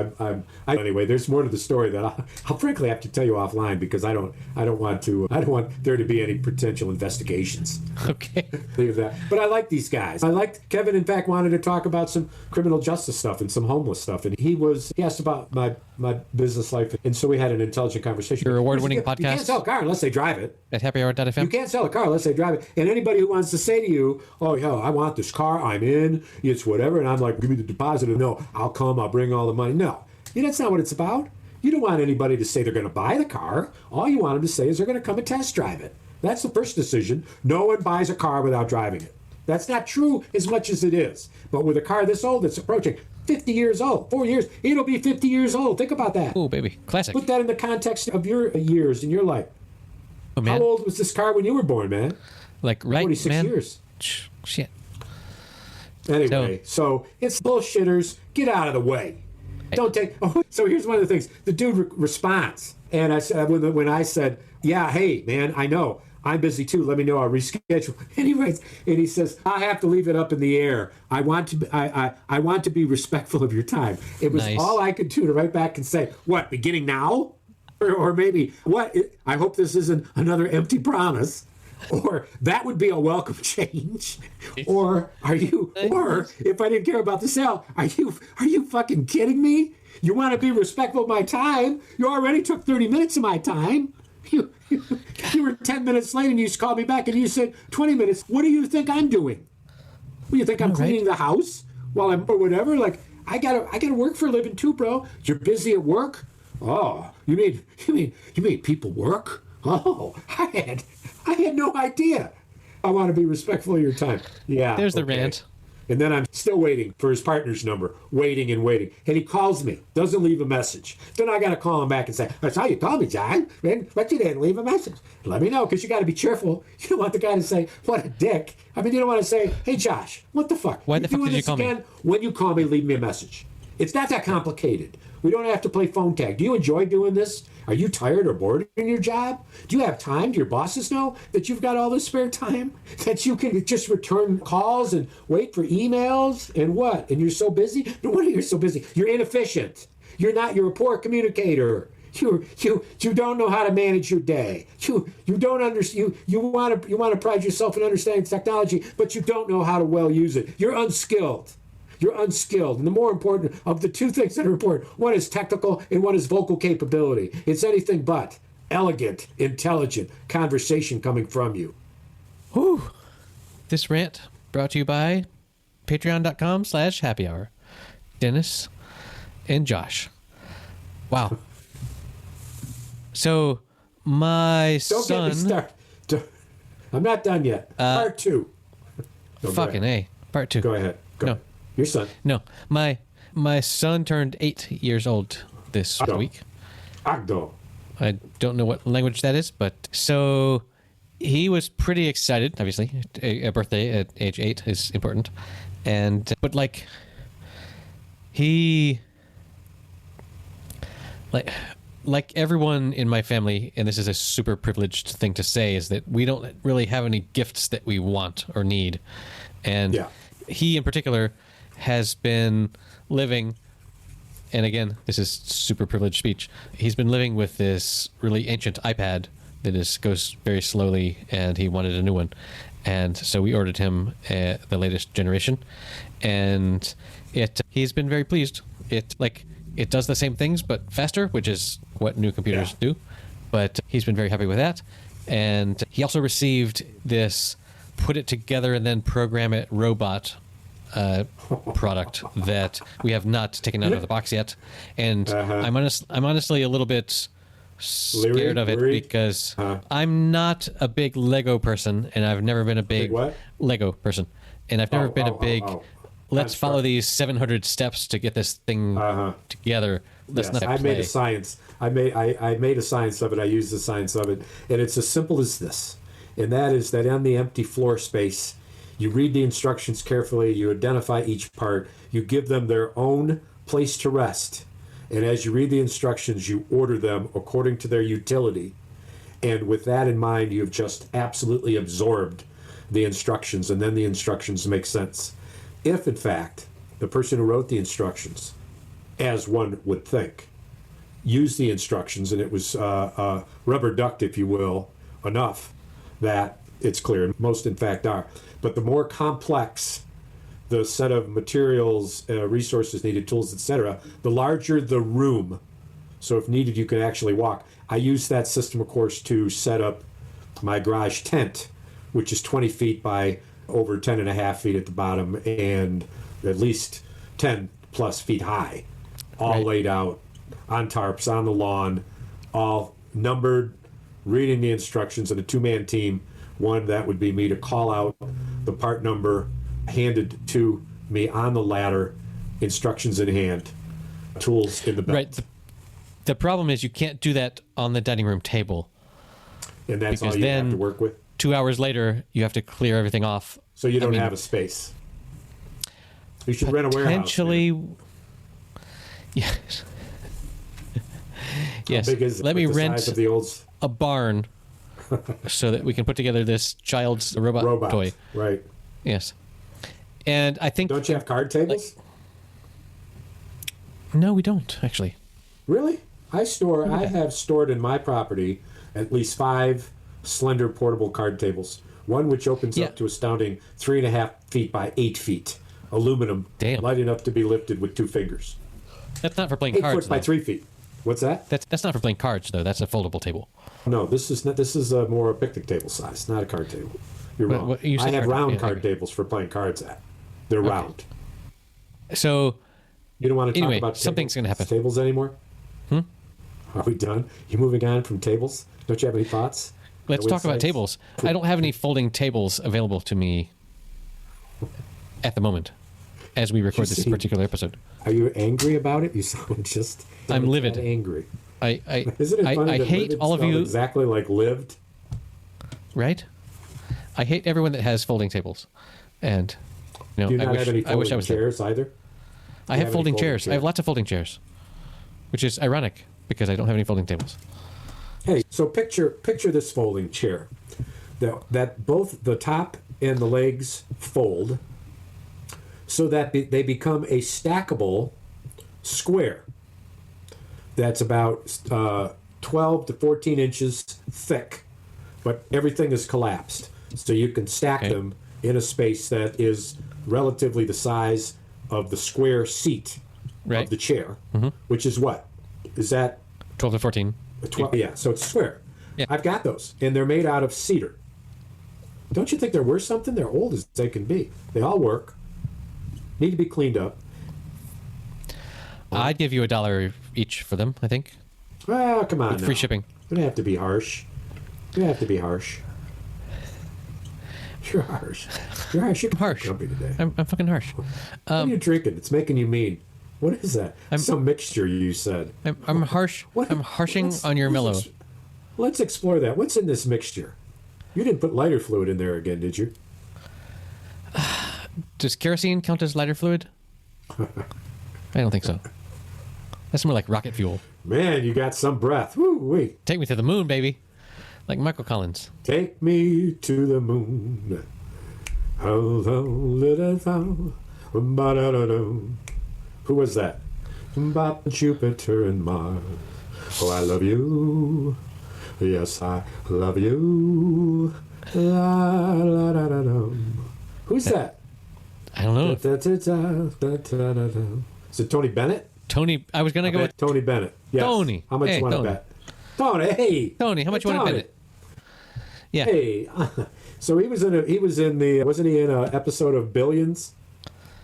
Anyway. There's more to the story that I'll frankly have to tell you offline because I don't want there to be any potential investigations. Okay. Leave that. But I like these guys. I liked Kevin. In fact, wanted to talk about some criminal justice stuff and some homeless stuff, and he asked about my business life, and so we had an intelligent conversation. Your award-winning podcast. You can't sell a car unless they drive it. At happyhour.fm. You can't sell a car unless they drive it. And anybody who wants to say to you, "Oh yeah, I want this car. I'm in. It's whatever," and I'm like, "Give me the deposit." No, I'll come. I'll bring all the money. No, that's not what it's about. You don't want anybody to say they're going to buy the car. All you want them to say is they're going to come and test drive it. That's the first decision. No one buys a car without driving it. That's not true as much as it is. But with a car this old, it's approaching 50 years old. 4 years, it'll be 50 years old. Think about that. Oh, baby. Classic. Put that in the context of your years in your life. Oh, man. How old was this car when you were born, man? Like, right, 46 man. years. Shit. Anyway, so it's bullshitters. Get out of the way. Don't take... Oh, so here's one of the things. The dude responds. And I said, when I said, yeah, hey, man, I know. I'm busy too. Let me know. I'll reschedule. Anyways, and he says, I have to leave it up in the air. I want to be respectful of your time. It was all I could do to write back and say, what, beginning now? Or maybe, what? I hope this isn't another empty promise. Or that would be a welcome change. Or if I didn't care about the sale, are you fucking kidding me? You want to be respectful of my time? You already took 30 minutes of my time. You were 10 minutes late and you called me back and you said 20 minutes. What do you think I'm doing? What, you think I'm cleaning the house while I'm or whatever? Like I gotta work for a living too, bro. You're busy at work? Oh, you mean people work? Oh, I had no idea. I want to be respectful of your time. Yeah. There's the rant. And then I'm still waiting for his partner's number, waiting. And he calls me, doesn't leave a message. Then I got to call him back and say, that's how you called me, John. Man, but you didn't leave a message. Let me know, because you got to be cheerful. You don't want the guy to say, what a dick. I mean, you don't want to say, hey, Josh, what the fuck? Why the fuck did you call me? When you call me, leave me a message. It's not that complicated. We don't have to play phone tag. Do you enjoy doing this? Are you tired or bored in your job? Do you have time? Do your bosses know that you've got all this spare time? That you can just return calls and wait for emails and what? And you're so busy? No wonder you're so busy. You're inefficient. You're a poor communicator. You don't know how to manage your day. You don't understand. You want to pride yourself in understanding technology, but you don't know how to well use it. You're unskilled. You're unskilled. And the more important of the two things that are important, one is technical and one is vocal capability. It's anything but elegant, intelligent conversation coming from you. Whew. This rant brought to you by patreon.com/happy hour. Dennis and Josh. Wow. So my Don't son. Get me started. I'm not done yet. Part 2. No, fucking A. Part 2. Go ahead. No. Your son. No. My son turned 8 years old this week. Agdo. I don't know what language that is, but so he was pretty excited. Obviously, a birthday at age 8 is important, but like he like everyone in my family, and this is a super privileged thing to say, is that we don't really have any gifts that we want or need, and he in particular has been living. And again, this is super privileged speech. He's been living with this really ancient iPad that goes very slowly, and he wanted a new one. And so we ordered him the latest generation, and he's been very pleased. It does the same things but faster, which is what new computers do. But he's been very happy with that. And he also received this put it together and then program it robot product that we have not taken out of the box yet, and I'm honestly a little bit scared of it because I'm not a big Lego person, and I've never been a big Lego person, and I've never been a big let's follow these 700 steps to get this thing together. I made a science. I made a science of it. I used the science of it, and it's as simple as this, and that is that on the empty floor space, you read the instructions carefully, you identify each part, you give them their own place to rest, and as you read the instructions, you order them according to their utility. And with that in mind, you've just absolutely absorbed the instructions, and then the instructions make sense. If, in fact, the person who wrote the instructions, as one would think, used the instructions, and it was rubber ducked, if you will, enough that it's clear. Most, in fact, are. But the more complex the set of materials, resources needed, tools, etc., the larger the room. So if needed, you can actually walk. I use that system, of course, to set up my garage tent, which is 20 feet by over 10 and a half feet at the bottom and at least 10 plus feet high, all laid out on tarps, on the lawn, all numbered, reading the instructions, and a two-man team. One, that would be me to call out the part number handed to me on the ladder, instructions in hand, tools in the belt. Right. The problem is you can't do that on the dining room table. And that's all you have to work with? 2 hours later, you have to clear everything off. So you don't have a space. You should rent a warehouse. Potentially, yes. Yes. How big is it? Let me the rent size of the old... a barn so that we can put together this child's robot toy. Right. Yes. And I think... Don't you have card tables? No, we don't, actually. Really? I have stored in my property at least 5 slender portable card tables. One which opens up to astounding 3.5 feet by 8 feet. Aluminum. Damn. Light enough to be lifted with 2 fingers. That's not for playing 8 cards, foot by 3 feet. What's that? That's not for playing cards, though. That's a foldable table. No, this is a more a picnic table size, not a card table. You're wrong. I have round card tables for playing cards at. They're round. So you don't want to talk about something's going to happen. Tables anymore? Are we done? You moving on from tables? Don't you have any thoughts? Let's talk about tables. I don't have any folding tables available to me at the moment as we record this particular episode. Are you angry about it? You sound just... I'm livid. Angry. Isn't it funny I hate all of you... exactly like lived? Right? I hate everyone that has folding tables. And, Do you not have any folding chairs either? I have folding chairs. I have lots of folding chairs, which is ironic because I don't have any folding tables. Hey, so picture this folding chair. That both the top and the legs fold so that they become a stackable square that's about 12 to 14 inches thick, but everything is collapsed. So you can stack them in a space that is relatively the size of the square seat of the chair, which is what? Is that 12 to 14? 12, yeah, so it's square. Yeah. I've got those, and they're made out of cedar. Don't you think they're worth something? They're old as they can be. They all work. Need to be cleaned up. I'd give you $1 each for them, I think. Ah, come on. With free shipping. You don't have to be harsh. You don't have to be harsh. You're harsh. You're harsh. You're harsh. Today. I'm fucking harsh. What are you drinking? It's making you mean. What is that? Some mixture you said. I'm harsh. I'm harshing on your mellow. Let's explore that. What's in this mixture? You didn't put lighter fluid in there again, did you? Does kerosene count as lighter fluid? I don't think so. That's more like rocket fuel. Man, you got some breath. Woo wait. Take me to the moon, baby. Like Michael Collins. Take me to the moon. Who was that? Jupiter and Mars. Oh, I love you. Yes, I love you. La, la, da, da, da. Who's that? I don't know. Is it Tony Bennett? Tony, I was gonna go with Tony Bennett. Yes. Tony. How much Hey, you want to Tony. bet? Tony, hey. Tony. How much you want to bet it? Yeah. Hey. So he was in the wasn't he in an episode of Billions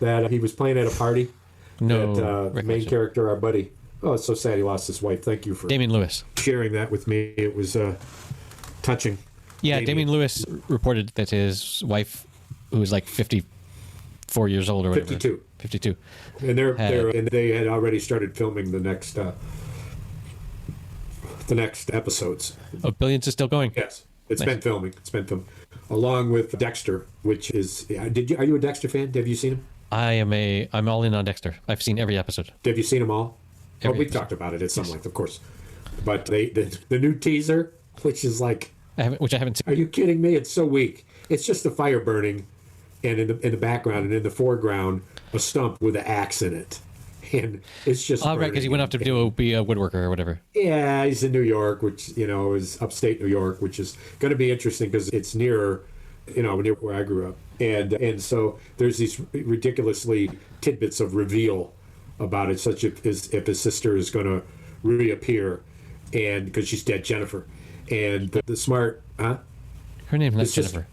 that he was playing at a party? No. That, the main character, our buddy. Oh, it's so sad he lost his wife. Thank you for Damian Lewis. sharing that with me. It was touching. Yeah, Damian Lewis reported that his wife, who was like 54 years old or whatever. 52. And they had already started filming the next episodes. Oh, Billions is still going. Yes, it's Nice. been filming. It's been filmed along with Dexter, which is. Are you a Dexter fan? Have you seen him? I'm all in on Dexter. I've seen every episode. Have you seen them all? Every We episode. talked about it at some length, of course. But the new teaser, which is like, I haven't seen. are you kidding me? It's so weak. It's just the fire burning, and in the background and in the foreground, a stump with an axe in it, and it's just. Oh, right, because he went off to be a woodworker or whatever. Yeah, he's in New York, which is upstate New York, which is going to be interesting because it's near where I grew up, and so there's these ridiculously tidbits of reveal about it, such as if his sister is going to reappear, and because she's dead, Jennifer, and the smart, Her name's not It's just- Jennifer.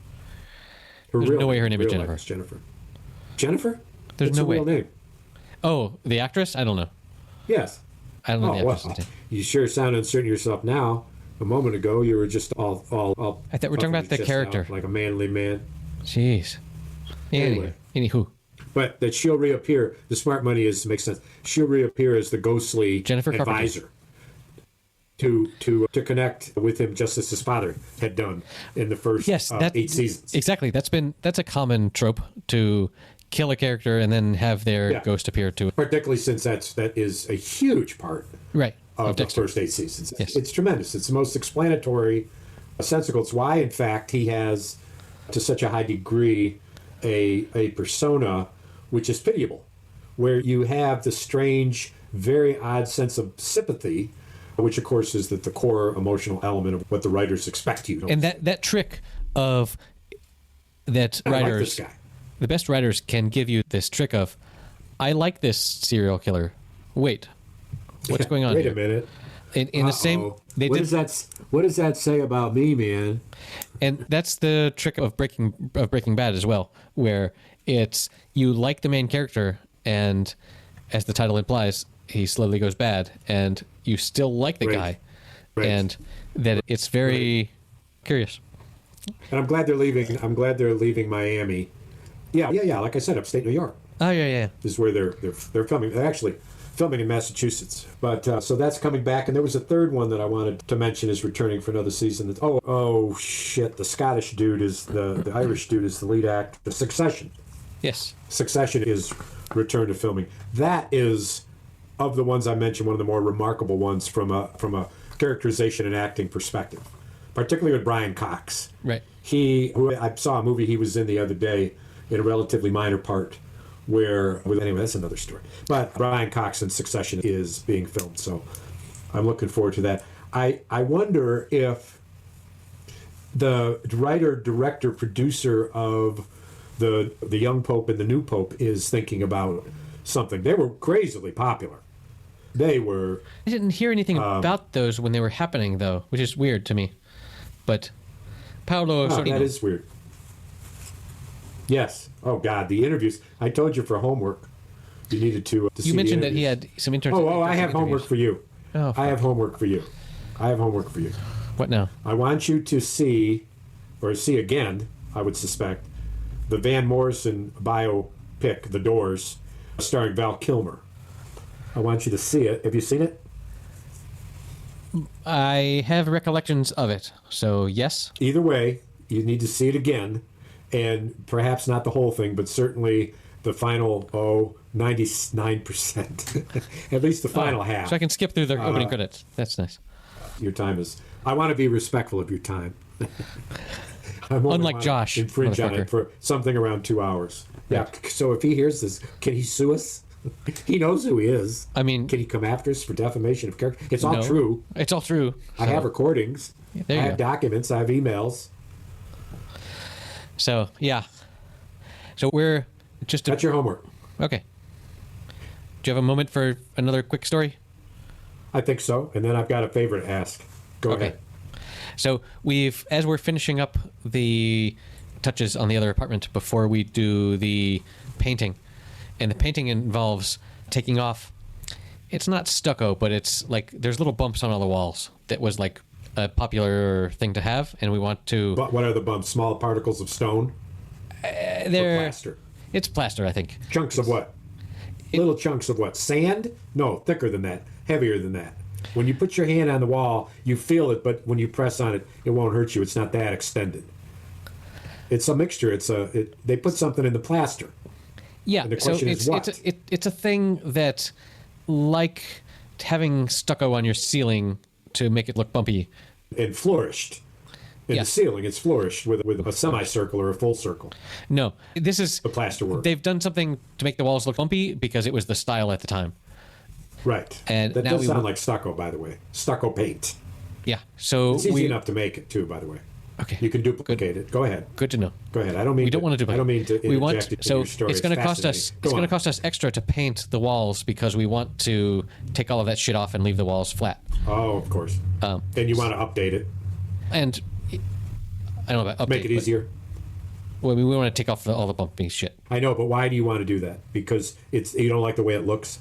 There's no way her name is Jennifer. Jennifer. Jennifer? There's What's no her way. real name? Oh, the actress? I don't know. Yes. I don't know the Oh, actress's name. you sure sound uncertain of yourself now. A moment ago, you were just all. I thought we were talking about the chest character. out, like a manly man. Jeez. Anyway. Anywho. But that she'll reappear. The smart money makes sense. She'll reappear as the ghostly Jennifer Carpenter. advisor to connect with him, just as his father had done in the first 8 seasons. Exactly. That's a common trope, to kill a character and then have their ghost appear to it. Particularly since that is a huge part Right. of the Dexter. first 8 seasons. Yes. It's tremendous. It's the most explanatory, sensical. It's why, in fact, he has, to such a high degree, a persona which is pitiable, where you have the strange, very odd sense of sympathy, which, of course, is the core emotional element of what the writers expect you to. And that trick of that I like writers, this guy. the best writers can give you this trick of, I like this serial killer. Wait, what's going on Wait here? a minute. In the same, they What did, does that say about me, man? and that's the trick of Breaking Bad as well, where it's you like the main character, and as the title implies, he slowly goes bad, and you still like the guy, and that it's very curious. And I'm glad they're leaving. I'm glad they're leaving Miami. Yeah. Like I said, upstate New York Oh yeah. is where they're filming. They're actually filming in Massachusetts. But so that's coming back. And there was a third one that I wanted to mention is returning for another season. Oh shit! The Scottish dude is the Irish dude is the lead actor. The Succession. Yes. Succession is returned to filming. That is, of the ones I mentioned, one of the more remarkable ones from a characterization and acting perspective, particularly with Brian Cox. Right. I saw a movie he was in the other day in a relatively minor part, anyway, that's another story. But Brian Cox in Succession is being filmed, so I'm looking forward to that. I wonder if the writer, director, producer of the young pope and the new pope is thinking about something. They were crazily popular. They were. I didn't hear anything about those when they were happening, though, which is weird to me. But Paolo Sorrentino. That is weird. Yes. Oh God, the interviews. I told you for homework. You needed to see You mentioned the that he interviews. had some interns. Oh, I have homework for you. Oh, I have homework for you. I have homework for you. What now? I want you to see, or see again, I would suspect, the Van Morrison biopic, The Doors, starring Val Kilmer. I want you to see it. Have you seen it? I have recollections of it, so yes. Either way, you need to see it again, and perhaps not the whole thing, but certainly the final, 99%. At least the final half. So I can skip through the opening credits. That's nice. Your time is... I want to be respectful of your time. I won't Unlike Josh, infringe on it for something around 2 hours. Yeah, so if he hears this, can he sue us? He knows who he is. I mean... Can he come after us for defamation of character? It's all true. It's all true. I have recordings. I have documents. I have emails. So, yeah. So we're just... That's your homework. Okay. Do you have a moment for another quick story? I think so. And then I've got a favor to ask. Go ahead. So as we're finishing up the touches on the other apartment before we do the painting, and the painting involves taking off, it's not stucco, but it's like there's little bumps on all the walls. That was like a popular thing to have, and we want to... But what are the bumps? Small particles of stone? They're plaster? It's plaster, I think. Chunks of what? Little chunks of what? Sand? No, thicker than that. Heavier than that. When you put your hand on the wall, you feel it, but when you press on it, it won't hurt you. It's not that extended. It's a mixture. They put something in the plaster. Yeah, and the question is what? It's a thing that, like having stucco on your ceiling to make it look bumpy. And flourished. In the ceiling, it's flourished with a semicircle or a full circle. No, this is... The plaster work. They've done something to make the walls look bumpy because it was the style at the time. Right. And that now does sound like stucco, by the way. Stucco paint. Yeah. So it's easy enough to make it, too, by the way. Okay. You can duplicate it. Go ahead. Good to know. Go ahead. I don't mean we don't want to duplicate. I don't mean to interject into your story. It's going to cost us. It's going to cost us extra to paint the walls because we want to take all of that shit off and leave the walls flat. Oh, of course. And you want to update it. And I don't know about update. Make it easier. Well, we want to take off all the bumpy shit. I know, but why do you want to do that? Because you don't like the way it looks?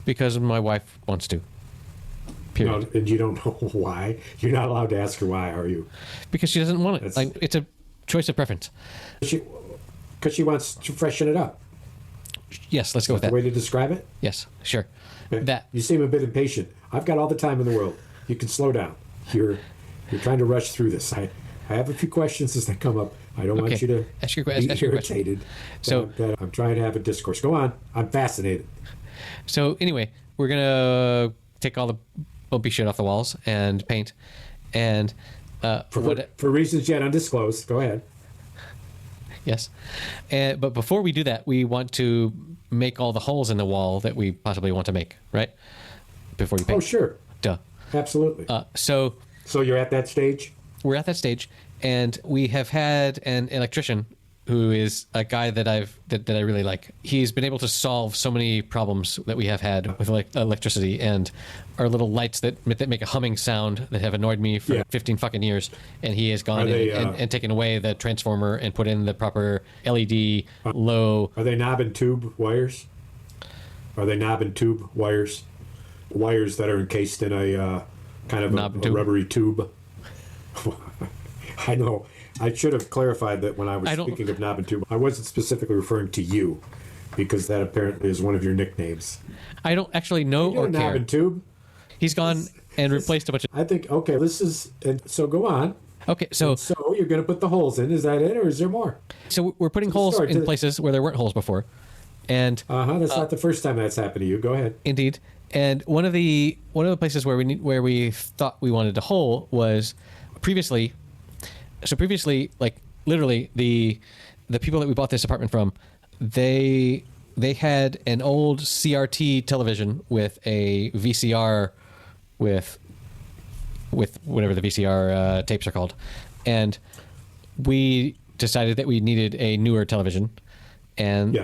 Because my wife wants to. Period. No, and you don't know why? You're not allowed to ask her why, are you? Because she doesn't want it. It's a choice of preference. Because she wants to freshen it up. Yes, let's go with that. The way to describe it? Yes, sure. Okay. That. You seem a bit impatient. I've got all the time in the world. You can slow down. You're trying to rush through this. I have a few questions as they come up. I don't want you to be irritated. So I'm trying to have a discourse. Go on. I'm fascinated. So anyway, we're going to take all the bumpy shit off the walls and paint. And for reasons yet undisclosed. Go ahead. Yes. But before we do that, we want to make all the holes in the wall that we possibly want to make, right? Before you paint. Oh, sure. Duh. Absolutely. So you're at that stage? We're at that stage, and we have had an electrician who is a guy that I really like. He's been able to solve so many problems that we have had with electricity and our little lights that make a humming sound that have annoyed me for 15 fucking years. And he has gone and taken away the transformer and put in the proper LED low. Are they knob and tube wires? Are they knob and tube wires? Wires that are encased in a kind of a rubbery tube. I know. I should have clarified that when I was speaking of knob and tube. I wasn't specifically referring to you, because that apparently is one of your nicknames. I don't actually know or care. Knob and tube? He's gone and replaced a bunch of... I think, okay, this is... And so go on. Okay, so you're going to put the holes in. Is that it, or is there more? So we're putting holes in places where there weren't holes before. And that's not the first time that's happened to you. Go ahead. Indeed. And one of the places where we thought we wanted a hole was previously, like literally the people that we bought this apartment from, they had an old CRT television with a VCR with whatever the VCR tapes are called, and we decided that we needed a newer television, and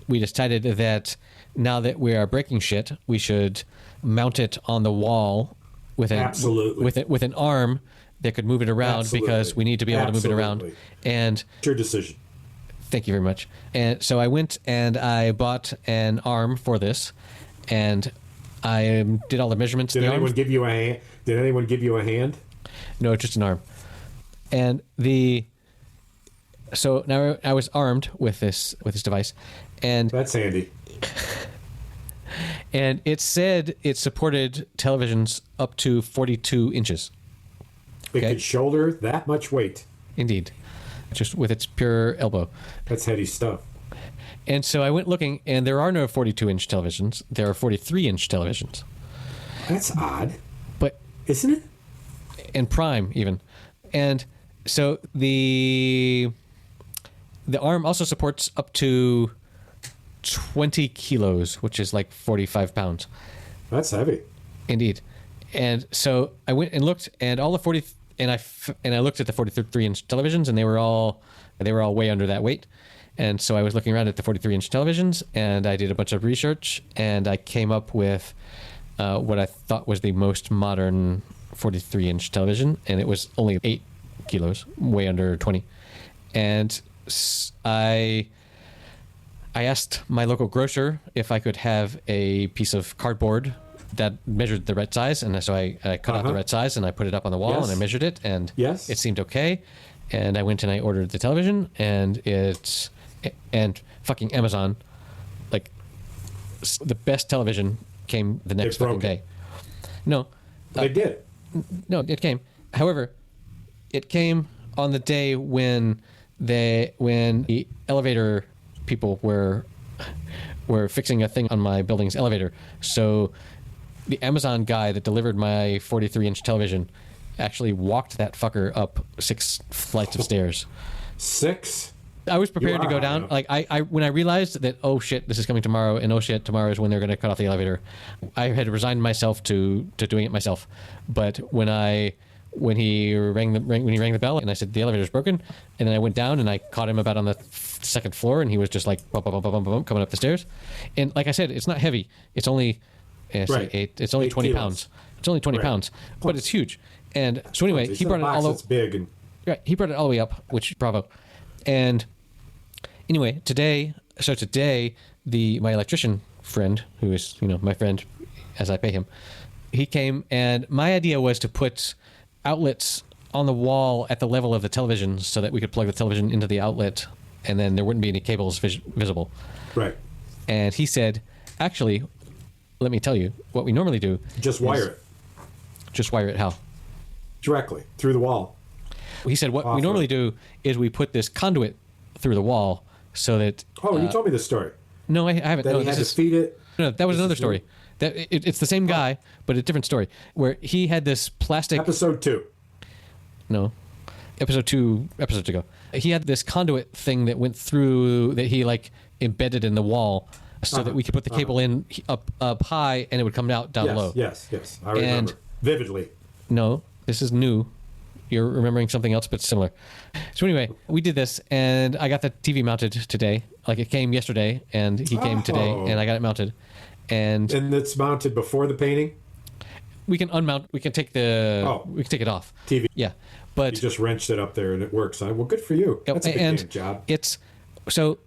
we decided that now that we are breaking shit, we should mount it on the wall with an arm that could move it around because we need to be able to move it around. And your decision. Thank you very much. And so I went and I bought an arm for this, and I did all the measurements. Did anyone give you a hand? No, just an arm. And so now I was armed with this device, and that's handy. And it said it supported televisions up to 42 inches. It could shoulder that much weight. Indeed. Just with its pure elbow. That's heady stuff. And so I went looking, and there are no 42-inch televisions. There are 43-inch televisions. That's odd. But isn't it? And prime, even. And so the arm also supports up to 20 kilos, which is like 45 pounds. That's heavy. Indeed. And so I went and looked, and all the 40... And I looked at the 43-inch televisions, and they were all way under that weight. And so I was looking around at the 43-inch televisions, and I did a bunch of research, and I came up with what I thought was the most modern 43-inch television, and it was only 8 kilos, way under 20. And I asked my local grocer if I could have a piece of cardboard that measured the right size, and so I cut out the right size, and I put it up on the wall, and I measured it, and it seemed okay. And I went and I ordered the television, and fucking Amazon, like, the best television came the next fucking day. No. They did. No, it came. However, it came on the day when the elevator people were fixing a thing on my building's elevator. So the Amazon guy that delivered my 43-inch television actually walked that fucker up 6 flights of stairs. 6? I was prepared to go down. Like I when I realized that, oh shit, this is coming tomorrow, and oh shit, tomorrow is when they're going to cut off the elevator, I had resigned myself to doing it myself. But when he rang the bell, and I said the elevator's broken, and then I went down and I caught him about on the second floor, and he was just like bump, bump, bump, bump, bump, coming up the stairs. And like I said, it's not heavy. It's only it's only 20 pounds. It's only 20 pounds, but it's huge. And so anyway, he brought it all the big and he brought it all the way up, which bravo. And anyway, today my electrician friend, who is my friend as I pay him, he came, and my idea was to put outlets on the wall at the level of the television so that we could plug the television into the outlet, and then there wouldn't be any cables visible. Right. And he said, actually, let me tell you, what we normally do... Just wire it. Just wire it how? Directly, through the wall. He said what we normally do is we put this conduit through the wall so that... Oh, you told me this story. No, I haven't. That he had to feed it? No, that was another story. It's the same guy, but a different story, where he had this plastic... Episode 2. No. Episode 2 episodes ago. He had this conduit thing that went through, that he embedded in the wall so that we could put the cable in up high, and it would come out down low. Yes. I remember. Vividly. No, this is new. You're remembering something else, but similar. So anyway, we did this, and I got the TV mounted today. Like, it came yesterday, and he came today, and I got it mounted. And it's mounted before the painting? We can unmount. We can take we can take it off. TV. Yeah, but you just wrenched it up there, and it works. Well, good for you. That's a big job. So,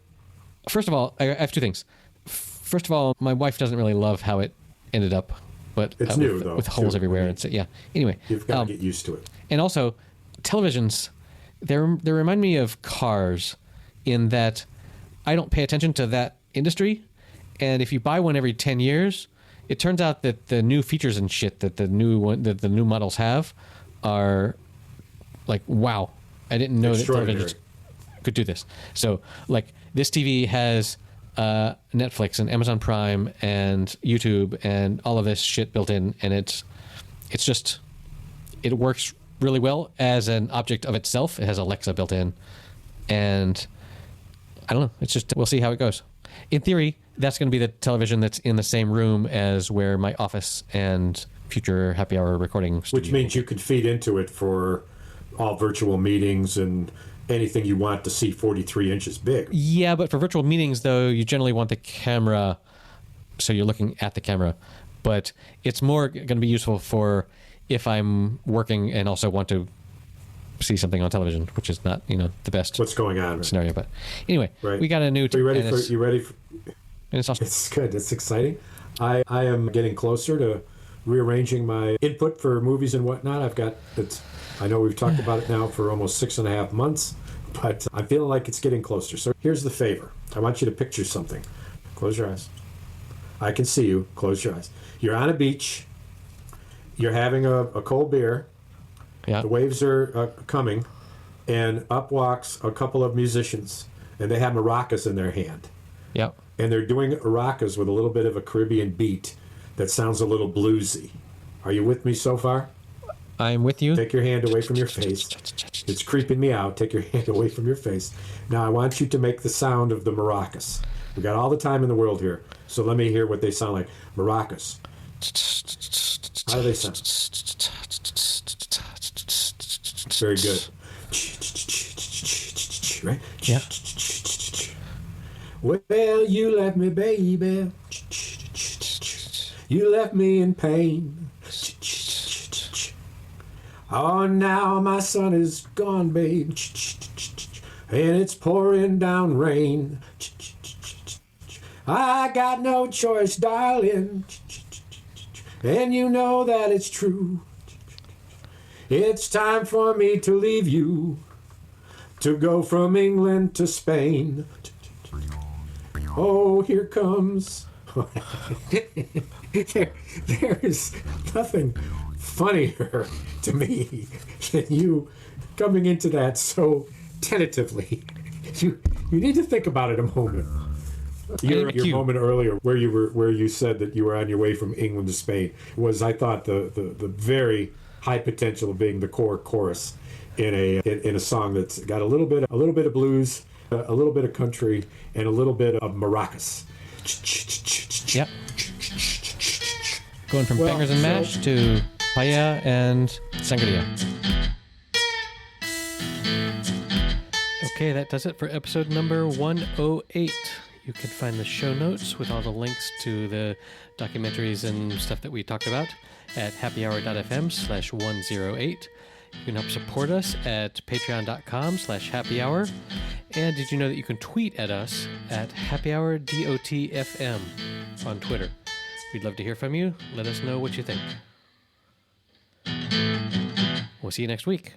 first of all, I have 2 things. First of all, my wife doesn't really love how it ended up, but it's new though, with holes everywhere. Anyway, you've got to get used to it. And also, televisions, they remind me of cars, in that I don't pay attention to that industry, and if you buy one every 10 years, it turns out that the new features and shit that the new models have are like, wow, I didn't know that televisions could do this. So, like, this TV has Netflix and Amazon Prime and YouTube and all of this shit built in, and it works really well as an object of itself. It has Alexa built in, and I don't know. We'll see how it goes. In theory, that's going to be the television that's in the same room as where my office and future happy hour recording studio. Which means you could feed into it for all virtual meetings and anything you want to see 43 inches big. Yeah, but for virtual meetings, though, you generally want the camera, so you're looking at the camera. But it's more going to be useful for if I'm working and also want to see something on television, which is not, the best. What's going on? Scenario, but anyway, we got a new. You ready for? And it's awesome. It's good. It's exciting. I am getting closer to rearranging my input for movies and whatnot. I know we've talked about it now for almost 6.5 months, but I'm feeling like it's getting closer. So here's the favor. I want you to picture something. Close your eyes. I can see you. Close your eyes. You're on a beach. You're having a cold beer. Yeah. The waves are coming, and up walks a couple of musicians, and they have maracas in their hand. Yep. And they're doing maracas with a little bit of a Caribbean beat that sounds a little bluesy. Are you with me so far? I'm with you. Take your hand away from your face. It's creeping me out. Take your hand away from your face. Now I want you to make the sound of the maracas. We got all the time in the world here, so let me hear what they sound like. Maracas. How do they sound? Very good. Right? Yeah. Well, you left me, baby. You left me in pain. Oh, now my sun is gone, babe. And it's pouring down rain. I got no choice, darling. And you know that it's true. It's time for me to leave you, to go from England to Spain. Oh, here comes. There is nothing funnier to me than you coming into that so tentatively. You need to think about it a moment. Your moment earlier, where you said that you were on your way from England to Spain, was, I thought, the very high potential of being the core chorus in a song that's got a little bit of blues, a little bit of country, and a little bit of maracas. Yep. Going from bangers and mash to paella and sangria. Okay, that does it for episode number 108. You can find the show notes with all the links to the documentaries and stuff that we talked about at happyhour.fm/108. You can help support us at patreon.com/happyhour. And did you know that you can tweet at us at happyhourdotfm on Twitter? We'd love to hear from you. Let us know what you think. We'll see you next week.